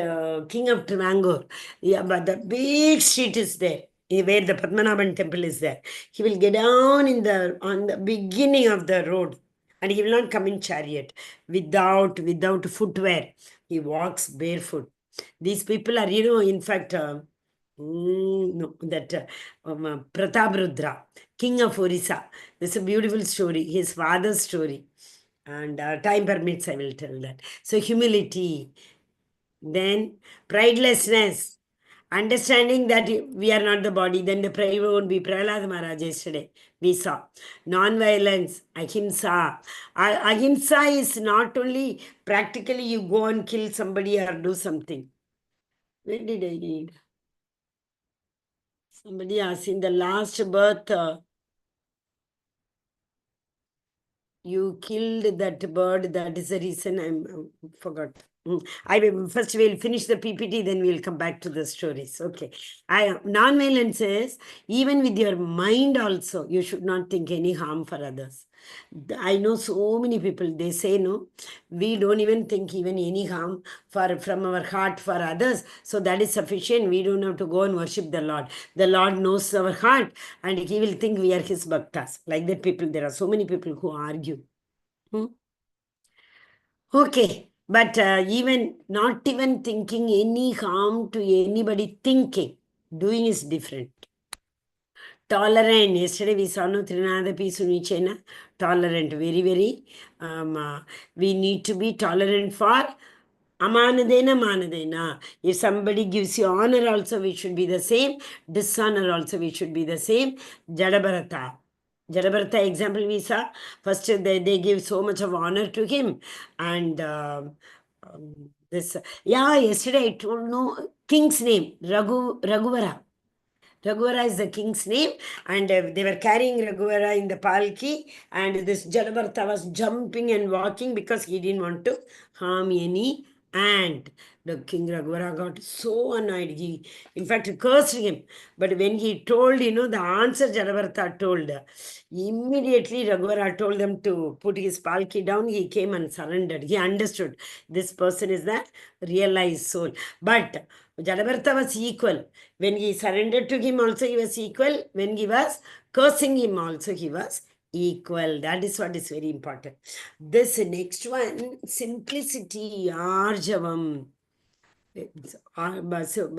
A: king of Trivangor, yeah, but the big street is there, where the Padmanabhan temple is there. He will get down on the beginning of the road, and he will not come in chariot without footwear. He walks barefoot. These people are, in fact, no, that Prataprudra, king of Orissa. This is a beautiful story, his father's story. And time permits, I will tell that. So, humility, then pridelessness, understanding that we are not the body, then the pride won't be. Prahlad Maharaj yesterday, we saw. Non-violence, ahimsa. Ahimsa is not only practically you go and kill somebody or do something. Where did I read? Somebody asked in the last birth, you killed that bird. That is the reason I forgot. I will first we'll finish the PPT, then we'll come back to the stories. Okay. Non-violence is even with your mind also, you should not think any harm for others. I know so many people, they say no, we don't even think even any harm from our heart for others. So that is sufficient. We don't have to go and worship the Lord. The Lord knows our heart and he will think we are his bhaktas. Like that people, there are so many people who argue. Okay, but even not even thinking any harm to anybody, thinking, doing is different. Tolerant. Yesterday we saw no Trinada Pisunichena. Tolerant, very, very. We need to be tolerant for Amanadena Manadena. If somebody gives you honor, also we should be the same. Dishonor, also we should be the same. Jadabharata. Jadabharata example we saw. First, they give so much of honor to him. And this, yeah, yesterday I told no king's name, Raghuvara. Raghuvara is the king's name, and they were carrying Raghuvara in the palki, and this Jadabharata was jumping and walking because he didn't want to harm any ant. The king Raghuvara got so annoyed. He, in fact, cursed him. But when he told, the answer Jadabharata told, immediately Raghuvara told them to put his palki down. He came and surrendered. He understood this person is the realized soul. But Jadabharata was equal. When he surrendered to him also he was equal. When he was cursing him also he was equal. That is what is very important. This next one, simplicity, arjavam.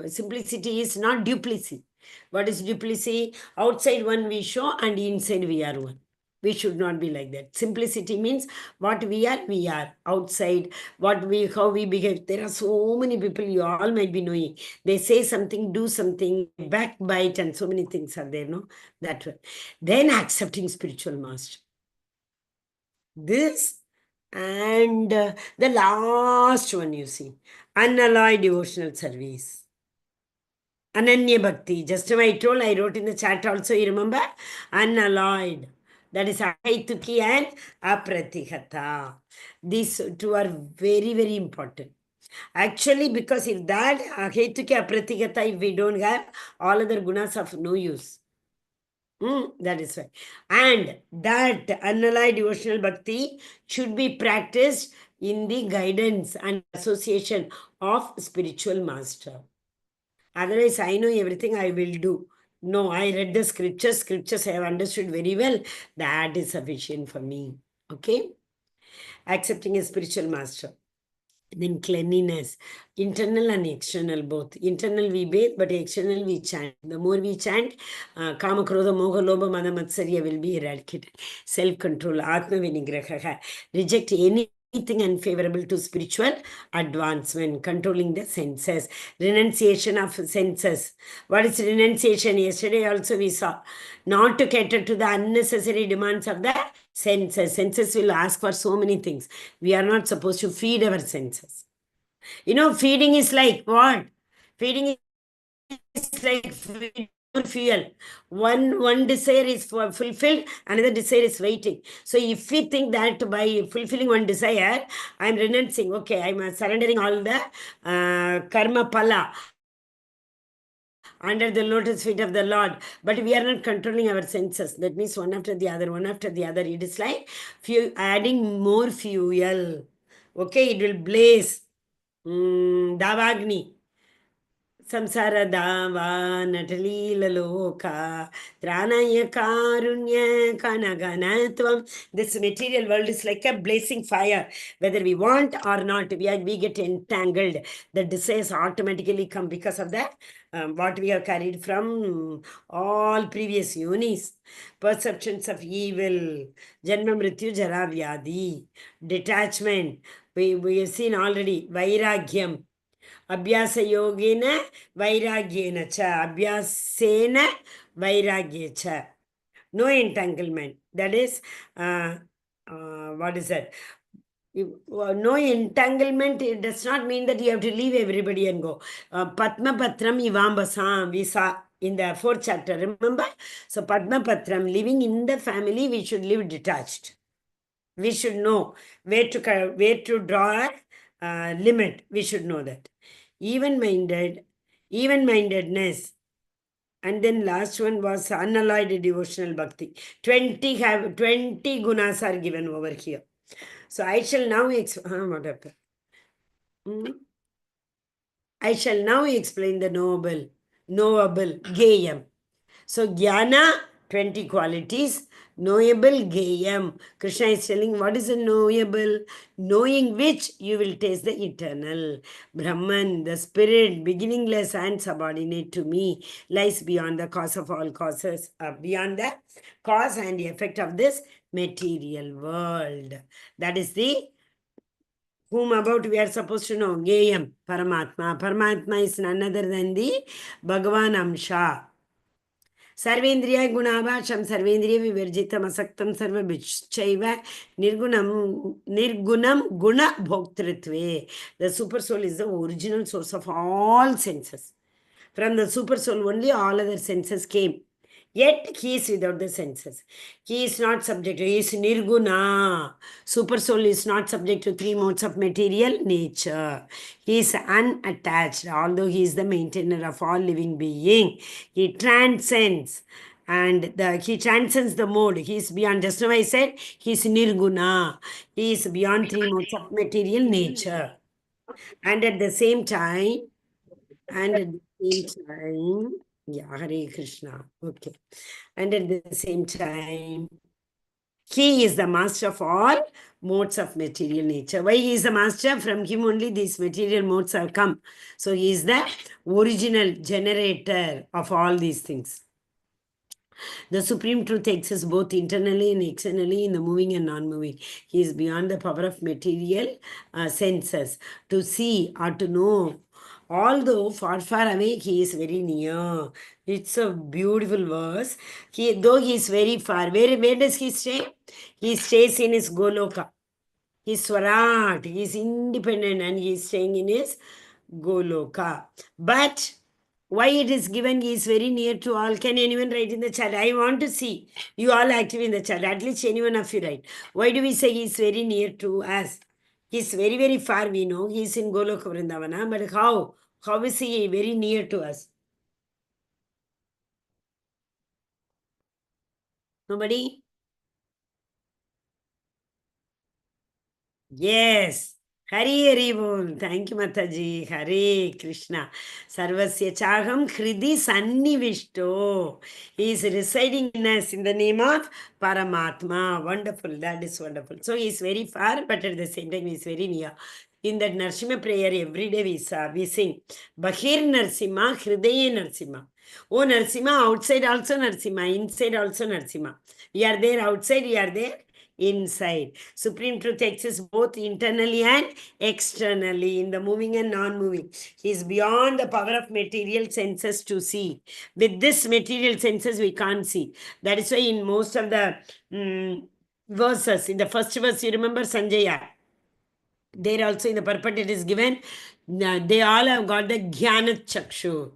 A: Simplicity is not duplicity. What is duplicity? Outside one we show and inside we are one. We should not be like that. Simplicity means what we are outside, how we behave. There are so many people, you all might be knowing. They say something, do something, backbite, and so many things are there, no? That way. Then accepting spiritual master. This and the last one you see, unalloyed devotional service. Ananya Bhakti. Just now I wrote in the chat also, you remember? Unalloyed. That is Ahaituki and Apratihata. These two are very, very important. Actually, because if that Ahaituki, Apratihata, if we don't have, all other gunas of no use. That is why. And that unalloyed devotional bhakti should be practiced in the guidance and association of spiritual master. Otherwise, I know everything I will do. No, I read the scriptures. Scriptures I have understood very well. That is sufficient for me. Okay? Accepting a spiritual master. Then cleanliness, internal and external both. Internal we bathe, but external we chant. The more we chant, Kama, Krodha, Moha, Lobha, Mada, Matsarya will be eradicated. Self-control, Atma Vinigraha. Reject anything unfavorable to spiritual advancement, controlling the senses, renunciation of senses. What is renunciation? Yesterday also we saw, not to cater to the unnecessary demands of the senses. Senses will ask for so many things. We are not supposed to feed our senses. Feeding is like what? Feeding is like fuel. One desire is fulfilled, another desire is waiting. So if we think that by fulfilling one desire, I'm renouncing, okay, I'm surrendering all the karma pala under the lotus feet of the Lord, but we are not controlling our senses. That means one after the other, one after the other. It is like adding more fuel. Okay, it will blaze. Davagni. Samsara dava natalila loka tranaya karunya kanaganatvam. This material world is like a blazing fire. Whether we want or not, we get entangled. The desires automatically come because of that. What we have carried from all previous yonis. Perceptions of evil, Janma Mrityu Jara Vyadi, detachment. We have seen already, Vairagyam. Abhyasa yogena vairagyena cha. Abhyasena vairagya cha. No entanglement. That is, what is that? No entanglement, it does not mean that you have to leave everybody and go. Padma Patram Ivambasam, we saw in the 4th chapter, remember? So Padma Patram, living in the family, we should live detached. We should know where to draw limit. We should know that. Even-mindedness. And then last one was unalloyed devotional bhakti. 20 gunas are given over here. So I shall now what happened? I shall now explain the knowable, Gayam. So Jnana, 20 qualities, knowable Gayam. Krishna is telling what is a knowable, knowing which you will taste the eternal. Brahman, the spirit, beginningless and subordinate to me, lies beyond the cause of all causes, beyond the cause and effect of this material world. That is the whom about we are supposed to know. Gayam, Paramatma. Paramatma is none other than the Bhagavan Amsha. Sarvendriya Gunabhasham Sarvendriya Vivarjitam Asaktam Sarvabichaiva Nirgunam Guna Bhoktritve. The super soul is the original source of all senses. From the super soul only all other senses came. Yet he is without the senses. He is not subject to, he is nirguna. Super soul is not subject to three modes of material nature. He is unattached, although he is the maintainer of all living being. He transcends. And he transcends the mode. He is beyond. Just now I said he is nirguna. He is beyond three modes of material nature. And at the same time, yeah, Hare Krishna. Okay. And at the same time, he is the master of all modes of material nature. Why he is the master? From him only these material modes have come. So he is the original generator of all these things. The Supreme Truth exists both internally and externally in the moving and non-moving. He is beyond the power of material senses to see or to know. Although far, far away, he is very near. It's a beautiful verse. Though he is very far, where does he stay? He stays in his Goloka. He's Swarat. He is independent and he is staying in his Goloka. But why it is given he is very near to all? Can anyone write in the chat? I want to see you all active in the chat. At least anyone of you write. Why do we say he is very near to us? He is very, very far, we know. He is in Goloka Vrindavana. But how? How is he very near to us? Nobody? Yes. Hari Hari Bol. Thank you, Mataji. Hare Krishna. Sarvasya Chaham Hridi Sannivishto. He is residing in us in the name of Paramatma. Wonderful. That is wonderful. So he is very far, but at the same time he is very near. In that Narsimha prayer, every day we sing Bahir Narsimha, Hridaye Narsimha. Oh Narsimha, outside also Narsimha, inside also Narsimha. We are there outside, we are there inside. Supreme Truth exists both internally and externally in the moving and non-moving. He is beyond the power of material senses to see. With this material senses, we can't see. That is why in most of the verses, in the first verse, you remember Sanjaya. There also in the purport it is given, they all have got the Jnana Chakshu.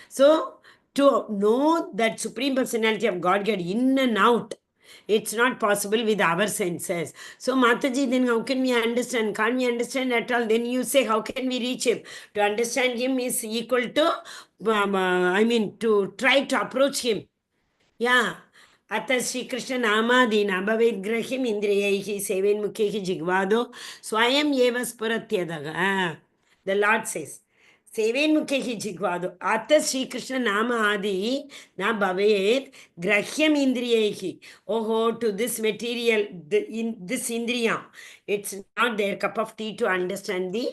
A: So, to know that Supreme Personality of Godhead in and out, it's not possible with our senses. So, Mataji, then how can we understand? Can't we understand at all? Then you say, how can we reach him? To understand him is equal to, to try to approach him. Yeah. Ata Sri Krishna Namadi Nabhavedgrahim Indriyahi Sevenmukhehi Jigvado Swayam Yeva Spuratyadaga. The Lord says, Sevenmukhehi Jigvado. Ata Sri Krishna Nama Adi Nabhaved Grahyam Indriyahi. Oh, to this material, in this Indriya, it's not their cup of tea to understand the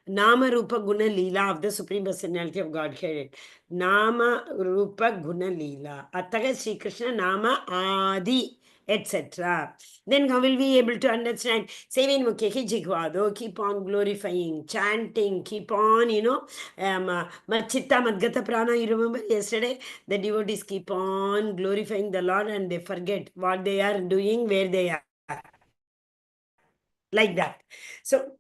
A: Nama Rupa Guna Leela of the Supreme Personality of Godhead. Nama Rupa Guna Leela. Attaga Sri Krishna Nama Adi, etc. Then how will we be able to understand? Sevin Mukhehi Jigvado, keep on glorifying, chanting, keep on, Chitta Madgata Prana. You remember yesterday? The devotees keep on glorifying the Lord and they forget what they are doing, where they are. Like that. So,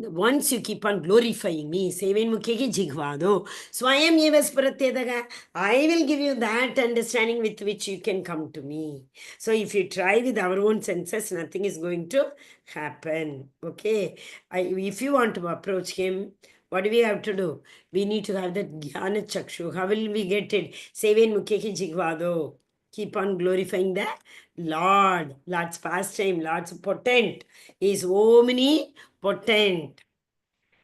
A: once you keep on glorifying me, seven mukheki jighvado, swayam eva sparatyadaga, I will give you that understanding with which you can come to me. So if you try with our own senses, nothing is going to happen. Okay. If you want to approach him, what do we have to do? We need to have that jnana chakshu. How will we get it? Seven mukheki jighvado. Keep on glorifying the Lord. Lord's pastime, Lord's potent. He is omnipotent.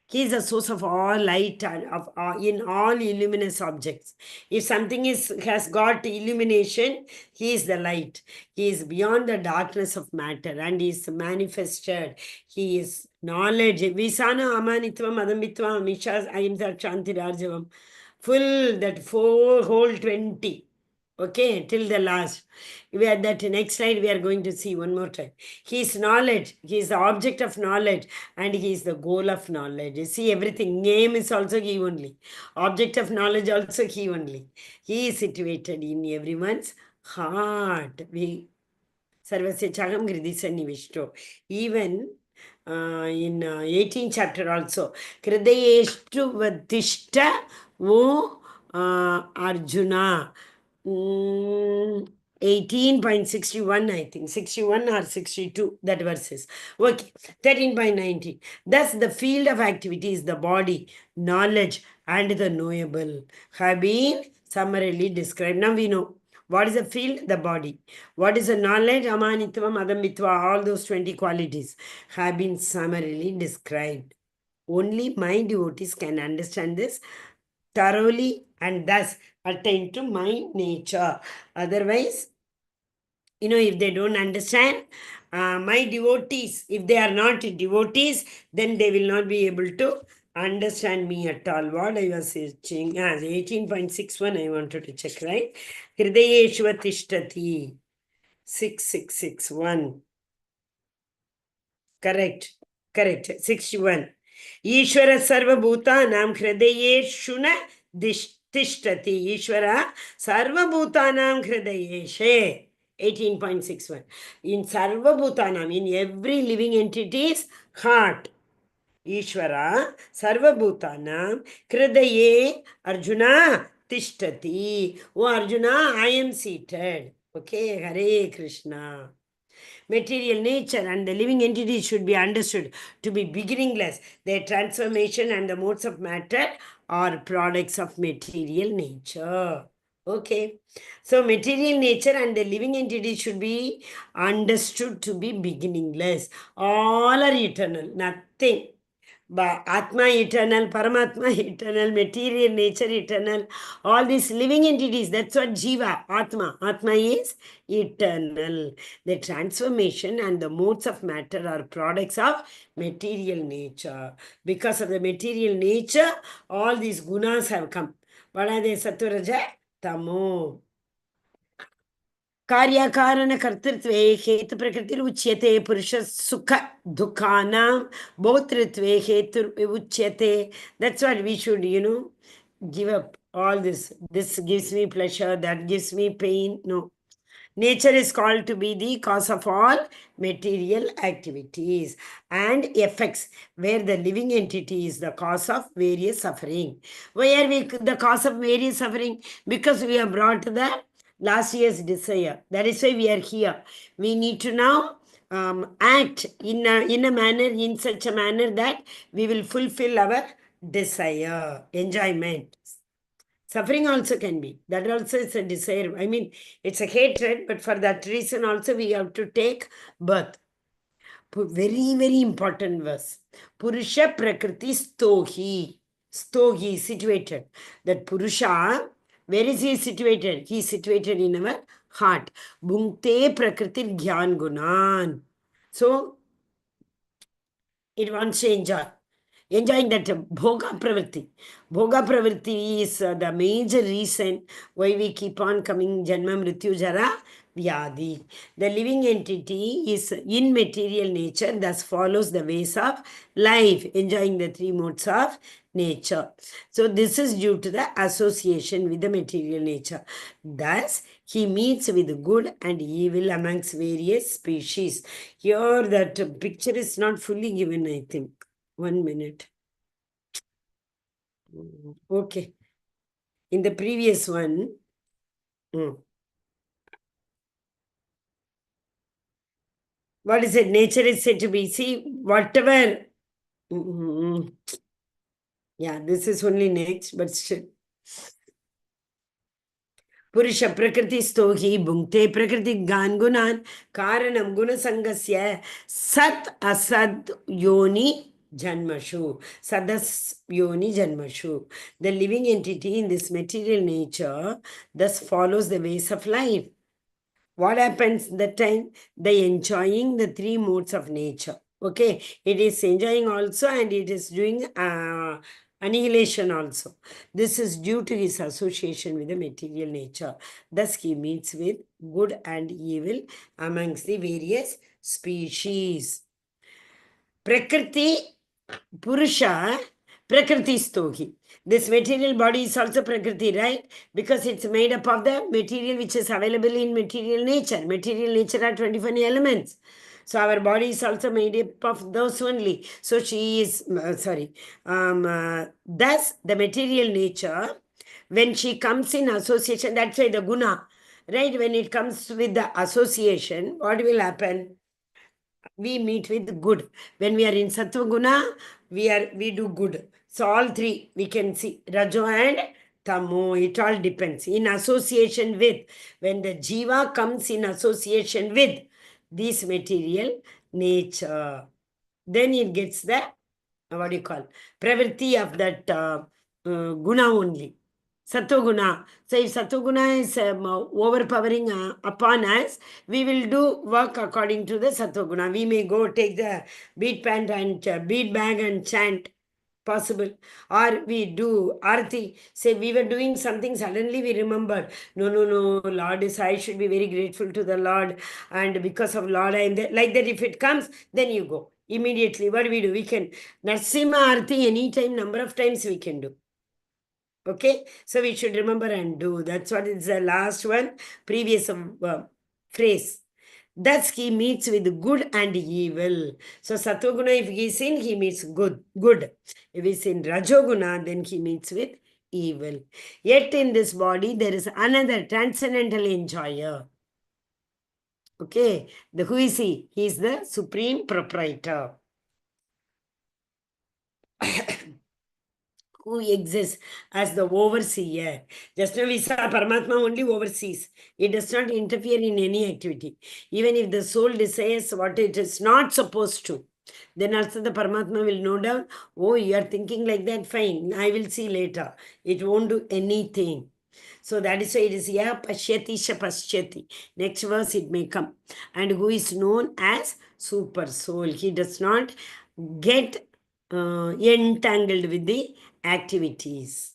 A: He is the source of all light and in all luminous objects. If something has got illumination, he is the light. He is beyond the darkness of matter and he is manifested. He is knowledge. Visana amanitvam adambitvam mishas ahimsa shanti rarjavam. Full that whole 20. Okay, till the last. We are that next slide we are going to see one more time. He is knowledge. He is the object of knowledge and he is the goal of knowledge. You see everything. Name is also he only. Object of knowledge also he only. He is situated in everyone's heart. We Sarvasya Chagam Gridi Sannivishto. Even in 18th chapter also. Kridayeshtu Vadishta Vo Arjuna. 18.61, I think. 61 or 62, that verses. Okay. 13.19. Thus, the field of activity is the body, knowledge, and the knowable have been summarily described. Now we know. What is the field? The body. What is the knowledge? Amanitvam, adamitva, all those 20 qualities have been summarily described. Only my devotees can understand this thoroughly and thus attain to my nature. Otherwise, if they don't understand, my devotees, if they are not devotees, then they will not be able to understand me at all. What I was saying, 18.61 I wanted to check, right? Hridayeshva tishtati. 6661. Correct. 61. Ishvara sarva bhutanam hridayeshuna tishtati. Ishvara sarva bhutanam hridayeshe. 18.61. In sarva bhutanam, in every living entity's heart. Ishvara sarva bhutanam hridaye Arjuna tishtati. Oh Arjuna, I am seated. Okay, Hare Krishna. Material nature and the living entities should be understood to be beginningless. Their transformation and the modes of matter are products of material nature. Okay. So material nature and the living entities should be understood to be beginningless. All are eternal. Nothing. But Atma eternal, Paramatma eternal, material nature eternal, all these living entities, that's what Jiva, Atma. Atma is eternal. The transformation and the modes of matter are products of material nature. Because of the material nature, all these gunas have come. What are they? Sattva, Raja, Tamo. Karyakarana kartritve hetu prakritir uchyate purusha sukha dukhanam bhotritve hetu uchyate. That's what we should, give up all this. This gives me pleasure, that gives me pain. No. Nature is called to be the cause of all material activities and effects, where the living entity is the cause of various suffering. Why are we the cause of various suffering? Because we have brought the last year's desire. That is why we are here. We need to now act in a manner, in such a manner that we will fulfill our desire, enjoyment. Suffering also can be. That also is a desire. I mean, it's a hatred, but for that reason also we have to take birth. Very, very important verse. Purusha Prakriti Stohi. Stohi, situated. That Purusha, where is he situated? He is situated in our heart. Bhunkte Prakriti Gyan Gunan. So, it wants to enjoy. Enjoying that bhoga pravritti. Bhoga pravritti is the major reason why we keep on coming janma mrityu jara vyadi. The living entity is in material nature, thus follows the ways of life, enjoying the three modes of nature. So this is due to the association with the material nature. Thus, he meets with good and evil amongst various species. Here that picture is not fully given, I think. 1 minute. Okay. In the previous one, what is it? Nature is said to be, see, whatever. Yeah, this is only next, but still. Purusha prakriti stohi bhungte prakriti gan gunan karanam gunasangasya sat asad yoni janmashu. Sadas yoni janmashu. The living entity in this material nature thus follows the ways of life. What happens that time? They enjoying the three modes of nature. Okay, it is enjoying also and it is doing annihilation also. This is due to his association with the material nature. Thus, he meets with good and evil amongst the various species. Prakriti, Purusha, Prakriti Stohi. This material body is also Prakriti, right? Because it's made up of the material which is available in material nature. Material nature are 21 elements. So our body is also made up of those only. So she is, thus the material nature, when she comes in association, that's why the guna, right? When it comes with the association, what will happen? We meet with good. When we are in Sattva Guna, we do good. So all three we can see Rajo and Tamo. It all depends. In association with, when the Jiva comes in association with this material nature, then it gets the what do you call pravritti of that guna only. Sattva-guna. So if Sattva-guna is overpowering upon us, we will do work according to the Sattva-guna. We may go take the bead pant and bead bag and chant. Possible. Or we do arati. Say we were doing something, suddenly we remembered. No, Lord is, I should be very grateful to the Lord. And because of Lord, I am there. Like that, if it comes, then you go. Immediately, what do? We can. Narsimha arati anytime, number of times we can do. Okay, so we should remember and do. That's what is the last one, previous phrase. Thus he meets with good and evil. So Sattva-guna, if he is in, he meets good. If he is in Rajoguna, then he meets with evil. Yet in this body, there is another transcendental enjoyer. Okay, who is he? He is the supreme proprietor. Who exists as the overseer. Just now we saw Paramatma only oversees. It does not interfere in any activity. Even if the soul desires what it is not supposed to, then also the Paramatma will know down, oh, you are thinking like that, fine, I will see later. It won't do anything. So that is why it is Ya Pashyati Shapashyati. Next verse it may come. And who is known as Super Soul. He does not get entangled with the activities.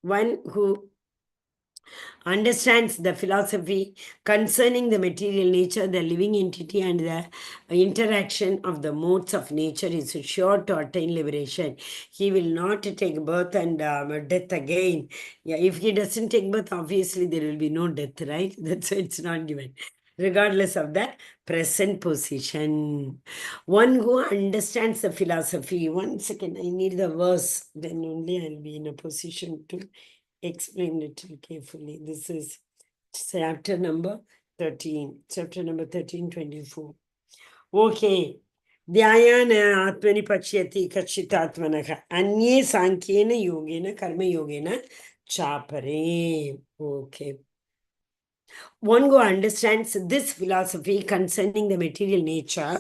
A: One who understands the philosophy concerning the material nature, the living entity, and the interaction of the modes of nature is sure to attain liberation. He will not take birth and death again. Yeah, if he doesn't take birth, obviously there will be no death, right? That's why it's not given. Regardless of that present position. One who understands the philosophy. 1 second, I need the verse. Then only I'll be in a position to explain it carefully. This is chapter number 13. Chapter number 13, 24. Okay. Dhyayana atmani pachyati kachitatmanaha. Anye sankhena yogena karma yogena chapare. Okay. One who understands this philosophy concerning the material nature,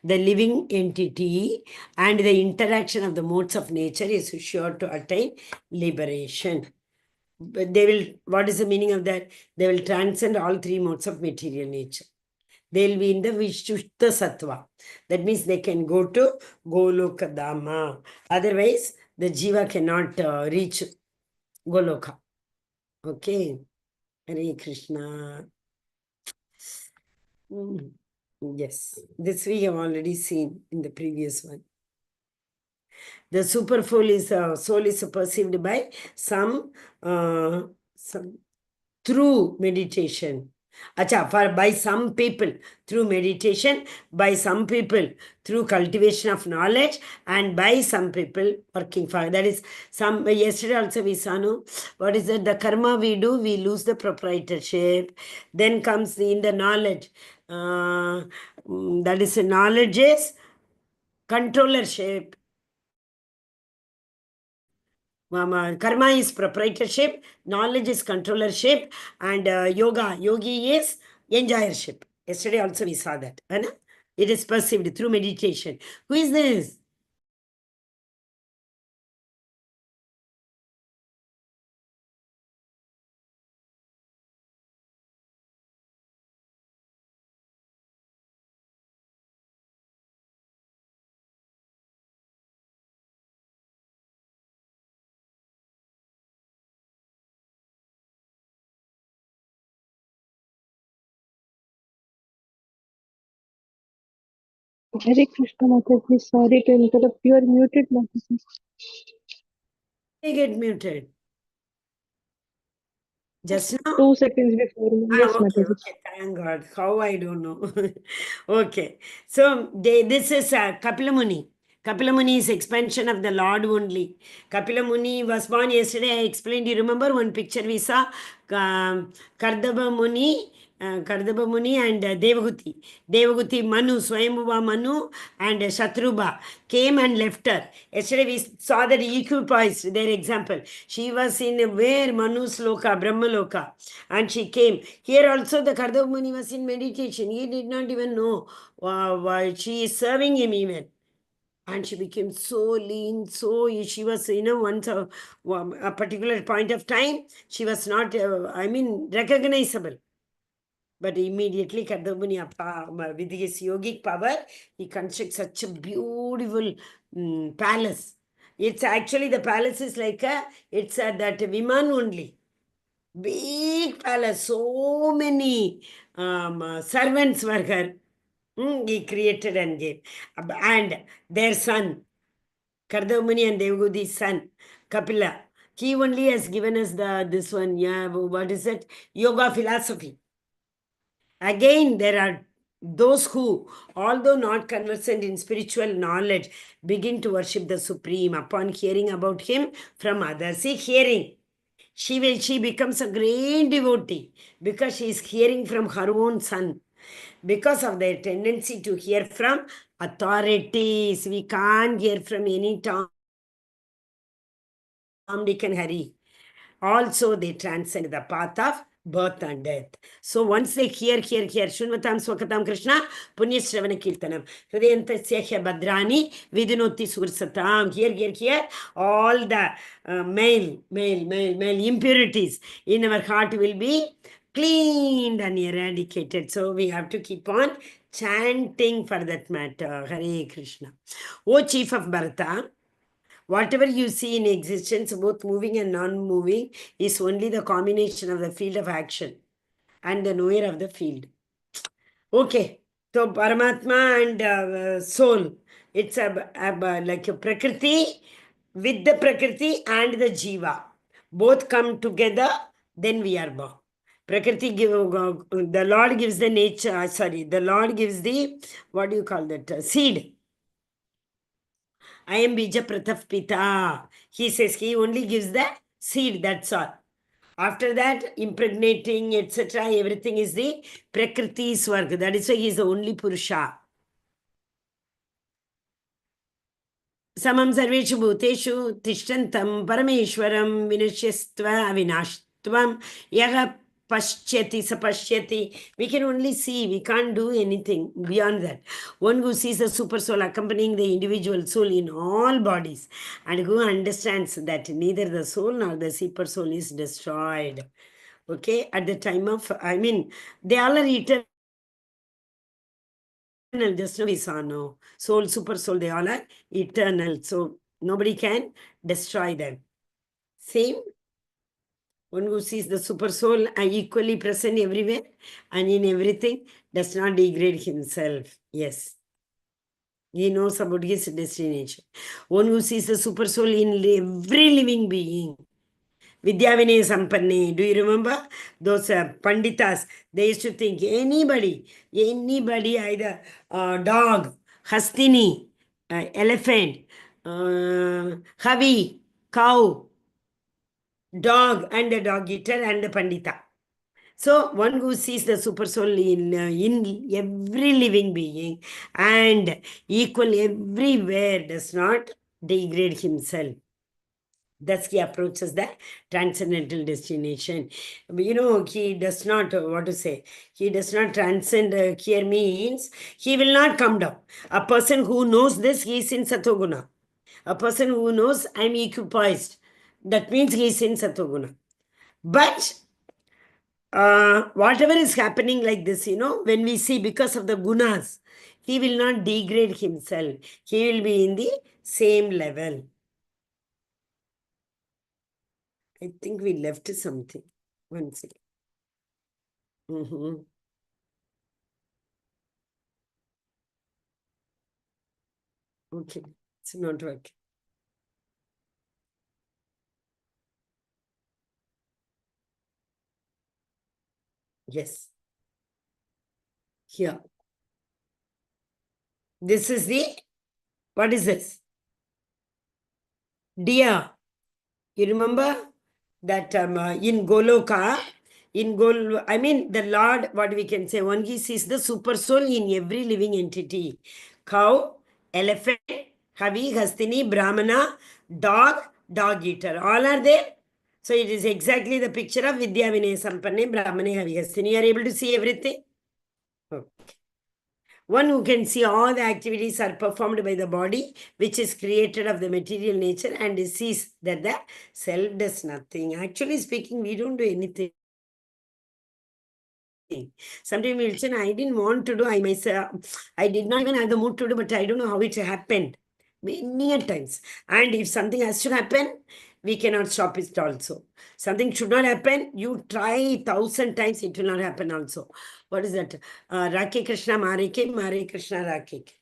A: the living entity, and the interaction of the modes of nature is sure to attain liberation. But they will, what is the meaning of that? They will transcend all three modes of material nature. They will be in the Vishuddha Sattva. That means they can go to Goloka Dhamma. Otherwise, the Jiva cannot reach Goloka. Okay. Hare Krishna. Yes, this we have already seen in the previous one. The super soul is perceived by some through meditation. Acha, by some people through meditation, by some people through cultivation of knowledge, and by some people working for that is some. Yesterday also we saw, no, what is that? The karma we do, we lose the proprietorship. Then comes in the knowledge. That is knowledge is controllership. Karma is proprietorship, knowledge is controllership, and yogi is enjoyership. Yesterday also we saw that. Anna? It is perceived through meditation. Who is this?
B: Hare Krishna Mataji, sorry to interrupt. You are muted, Mataji.
A: They get muted. Just now?
B: 2 seconds before. Yes,
A: Okay,
B: Mataji.
A: okay. Thank God. How I don't know. Okay. So this is Kapila Muni. Kapila Muni is expansion of the Lord only. Kapila Muni was born yesterday. I explained. You remember one picture we saw? Kardaba Muni. Kardaba Muni and Devahuti. Devahuti Manu, Swayambhuva Manu and Shatruba came and left her. Yesterday we saw that equipoised, their example. She was in where Manu's Loka, Brahma Loka, and she came. Here also the Kardava Muni was in meditation. He did not even know why she is serving him even. And she became so lean, so she was, once a particular point of time, she was not, recognizable. But immediately Kadambuni Appa, with his yogic power, he constructs such a beautiful palace. It's actually, the palace is like it's that Viman only. Big palace, so many servants were her. He created and gave. And their son, Kardamuni and Devaguti's son, Kapila, he only has given us this one, what is it? Yoga philosophy. Again, there are those who, although not conversant in spiritual knowledge, begin to worship the Supreme upon hearing about him from others. See, hearing. She becomes a great devotee because she is hearing from her own son. Because of their tendency to hear from authorities, we can't hear from any Tom, Dick, and Harry. Also, they transcend the path of birth and death. So once they hear, Shunvatam Swakatam Krishna, Punyashravana Kirtanam, Hridayantasya Badrani, Vidinoti Sursatam, here, all the male impurities in our heart will be cleaned and eradicated. So we have to keep on chanting for that matter. Hare Krishna. O Chief of Bharata, whatever you see in existence, both moving and non-moving, is only the combination of the field of action and the knower of the field. Okay, so Paramatma and soul, it's like a Prakriti with the Prakriti and the Jiva. Both come together, then we are born. Prakriti the Lord gives the nature, the Lord gives the, what do you call that, seed. I am Bija Pratap Pita. He says he only gives the seed, that's all. After that, impregnating, etc., everything is the Prakriti's work. That is why he is the only Purusha. Samam Sarveshu Bhuteshu Tishtantam Parameshwaram Vinashyastva Avinashtvam Yaga Pashyati Sapashyati. We can only see, we can't do anything beyond that. One who sees the super soul accompanying the individual soul in all bodies and who understands that neither the soul nor the super soul is destroyed. Okay, at the time of, they all are eternal. Just now we saw, no, soul, super soul, they all are eternal. So nobody can destroy them. Same, one who sees the super soul are equally present everywhere and in everything does not degrade himself. Yes. He knows about his destination. One who sees the super soul in every living being. Vidyavinay Sampanne. Do you remember? Those Panditas, they used to think anybody, either dog, Hastini, elephant, Havi, cow, dog, and a dog eater, and a Pandita. So one who sees the super soul in every living being and equal everywhere does not degrade himself. Thus, he approaches the transcendental destination. He does not, what to say, he does not transcend here means he will not come down. A person who knows this, he is in Satoguna. A person who knows I'm equipoised, that means he is in Satoguna. But whatever is happening like this, when we see because of the gunas, he will not degrade himself. He will be in the same level. I think we left something. One second. Okay, it's not working. Yes. Here. This is what is this? Deer. You remember that in Goloka, the Lord, what we can say, one he sees the super soul in every living entity. Cow, elephant, Havi, Hastini, Brahmana, dog eater. All are there. So it is exactly the picture of Vidya Vinay Sampanne, Brahmane, Havi, Hastini. You are able to see everything? Okay. One who can see all the activities are performed by the body, which is created of the material nature, and sees that the self does nothing. Actually speaking, we don't do anything. Sometimes we'll say, I didn't want to do, I did not even have the mood to do, but I don't know how it happened. Many times. And if something has to happen, we cannot stop it also. Something should not happen, you try 1,000 times, it will not happen also. What is that? Rake Krishna Mare Krishna Rake.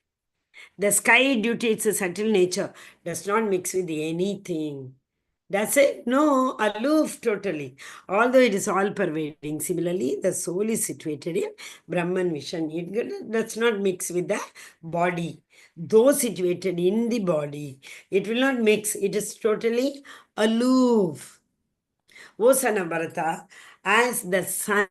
A: The sky, due to its subtle nature, does not mix with anything. That's it? No, aloof totally. Although it is all pervading. Similarly, the soul is situated in Brahman vision. It does not mix with the body. Though situated in the body, it will not mix. It is totally aloof. O son of Bharata, as the sun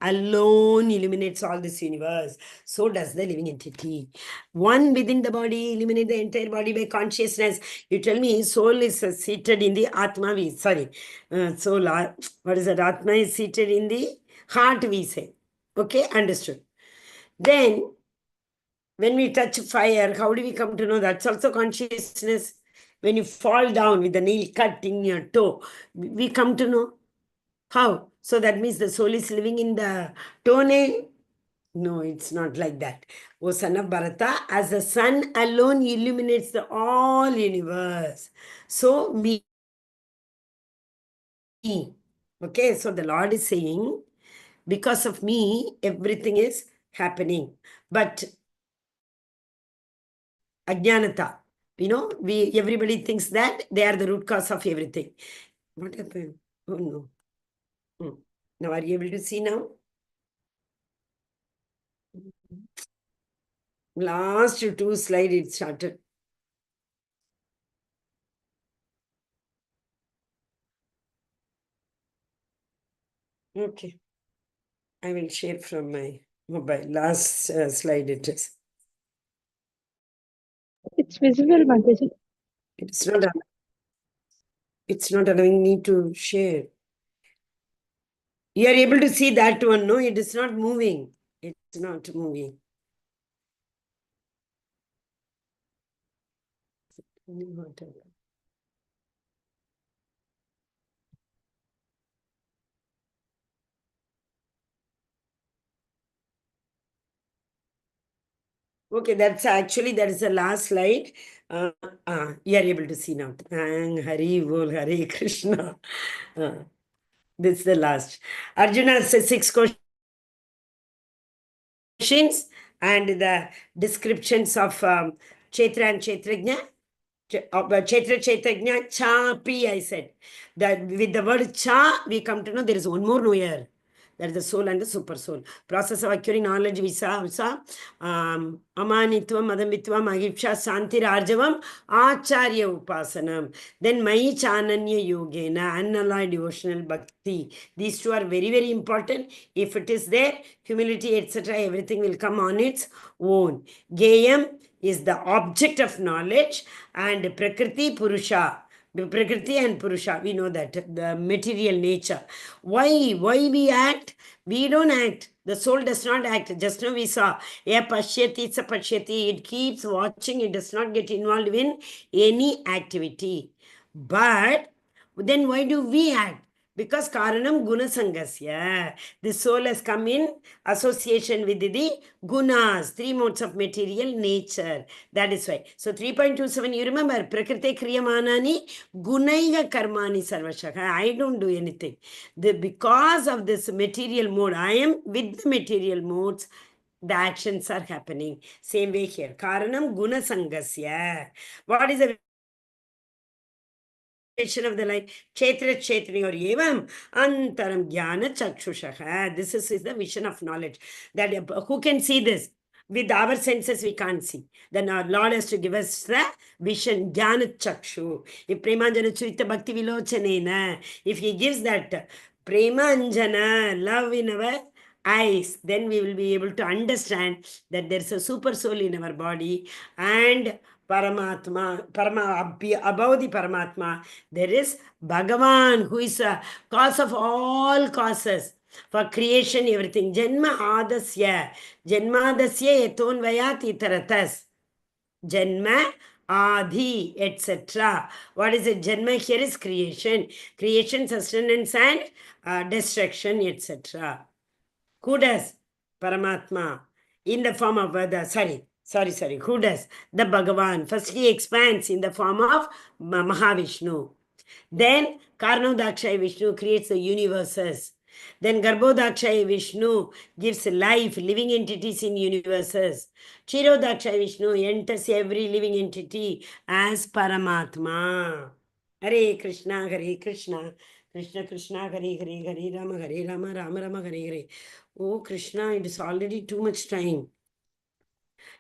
A: alone illuminates all this universe, so does the living entity. One within the body illuminates the entire body by consciousness. You tell me soul is seated in the Atma, soul, what is that? Atma is seated in the heart, we say. Okay, understood. Then, when we touch fire, how do we come to know? That's also consciousness. When you fall down with the nail cut in your toe, we come to know. How? So that means the soul is living in the toenail? No, it's not like that. O son of Bharata, as the sun alone illuminates the all universe, so me. Okay, so the Lord is saying, because of me, everything is happening. But Ajnanata, everybody thinks that they are the root cause of everything. What happened? Oh no. Now are you able to see now? Last two slides it started. Okay. I will share from my mobile. Last slide it is.
B: It's visible, Mataji.
A: It's not allowing me to share. You are able to see that one, no? It is not moving. It's not moving. Okay, that is the last slide. You are able to see now. Hari Bol, Hare Krishna. This is the last. Arjuna says 6 questions and the descriptions of Kshetra and Kshetrajna. Chaitra Chaitanya Chapi, I said. That with the word Cha, we come to know there is one more no here. That is the soul and the super soul. Process of acquiring knowledge, Visa, Amanitvam, Madamitvam, Agipsha, Santi Rajavam, Acharya Upasanam. Then Mai Chananya Yogena, Unalloyed devotional bhakti. These two are very, very important. If it is there, humility, etc., everything will come on its own. Gayam is the object of knowledge, and Prakriti Purusha. Prakriti and Purusha, we know that, the material nature. Why we act? We don't act. The soul does not act. Just now we saw, Ya Pashyati, Sa Pashyati. It keeps watching. It does not get involved in any activity. But then why do we act? Because Karanam Guna Sangasya. The soul has come in association with the gunas, three modes of material nature. That is why. So 3.27, you remember, Prakriti Kriyamanani Gunaiga Karmani Sarvashaka. I don't do anything. Because of this material mode, I am with the material modes, the actions are happening. Same way here. Karanam Guna Sangasya. What is the of the light? Kshetra Kshetri or Evam Antaram Jnana Chakshushaha. This is the vision of knowledge. That who can see this? With our senses, we can't see. Then our Lord has to give us the vision, Jnana Chakshu. If Premanjana Churita Bhakti Vilochanena, if he gives that Premanjana, love in our eyes, then we will be able to understand that there's a super soul in our body, and Paramatma, above the Paramatma, there is Bhagavan, who is a cause of all causes. For creation, everything. Janma adasya. Janmadasya etonvayat itaratas. Janma, adi, etc. What is it? Janma here is creation. Creation, sustenance, and destruction, etc. Who does? Paramatma. In the form of sorry. Who does? The Bhagavan. First he expands in the form of Mahavishnu. Then Karnodakshaya Vishnu creates the universes. Then Garbhodakshaya Vishnu gives life, living entities in universes. Chirodakshaya Vishnu enters every living entity as Paramatma. Hare Krishna, Hare Krishna, Krishna Krishna, Hare Hare, Hare Rama, Rama Rama, Hare Hare. Oh Krishna, it is already too much time.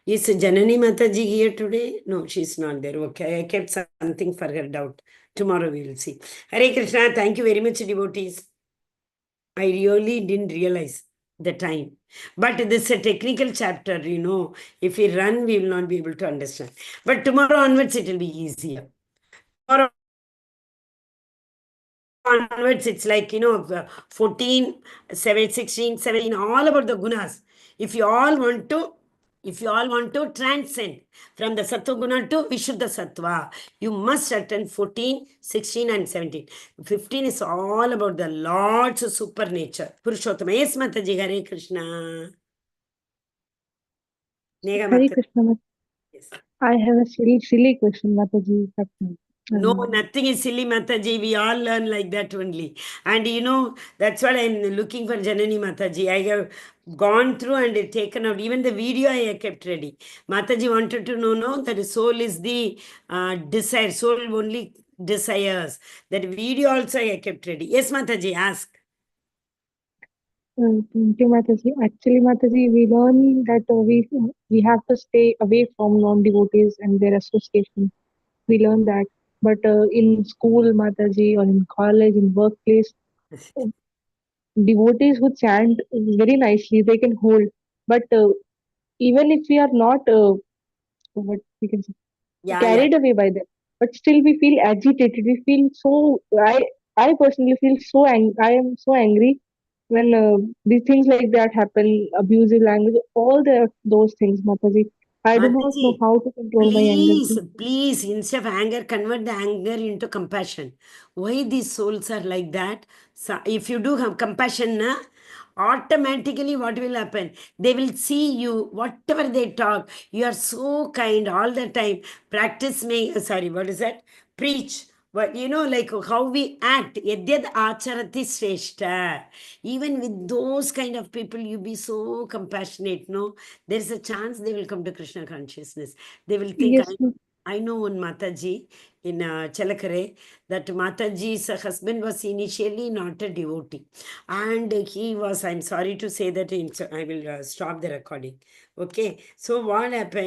A: Is Janani Mataji here today? No, she's not there. Okay, I kept something for her doubt. Tomorrow we will see. Hare Krishna, thank you very much, devotees. I really didn't realize the time. But this is a technical chapter, If we run, we will not be able to understand. But tomorrow onwards, it will be easier. Tomorrow onwards, it's like, 14, 7, 16, 17, all about the gunas. If you all want to transcend from the Sattva Guna to Vishuddha Sattva, you must attend 14, 16 and 17. 15 is all about the Lord's supernature. Purushottama. Yes, Mataji, Hare Krishna. Nega
B: Hare
A: Mataji.
B: Krishna.
A: Yes.
B: I have a silly question, Mataji.
A: No, nothing is silly, Mataji. We all learn like that only. And that's what I'm looking for Janani Mataji. I have gone through and taken out. Even the video I have kept ready. Mataji wanted to know that the soul is the desire. Soul only desires. That video also I have kept ready. Yes, Mataji, ask.
B: Thank you, Mataji. Actually, Mataji, we learn that we have to stay away from non-devotees and their association. We learn that. But in school, Mataji, or in college, in workplace, devotees who chant very nicely, they can hold. But even if we are not, what we can say,
A: Yeah.
B: carried away by them, but still we feel agitated. We feel so. I personally feel so I am so angry when these things like that happen. Abusive language, all those things, Mataji. I do not know
A: Mataji,
B: how to control my anger.
A: please, instead of anger, convert the anger into compassion. Why these souls are like that? So if you do have compassion, automatically what will happen? They will see you, whatever they talk, you are so kind all the time. Practice me, sorry, what is that? Preach. But like how we act, yadyad acharati shrestha. Even with those kind of people, you be so compassionate, no? There is a chance they will come to Krishna consciousness. They will think,
B: Yes, ma'am.
A: I know one Mataji in Chalakare, that Mataji's husband was initially not a devotee. And he was, I'm sorry to say that, I will stop the recording. Okay. So what happened?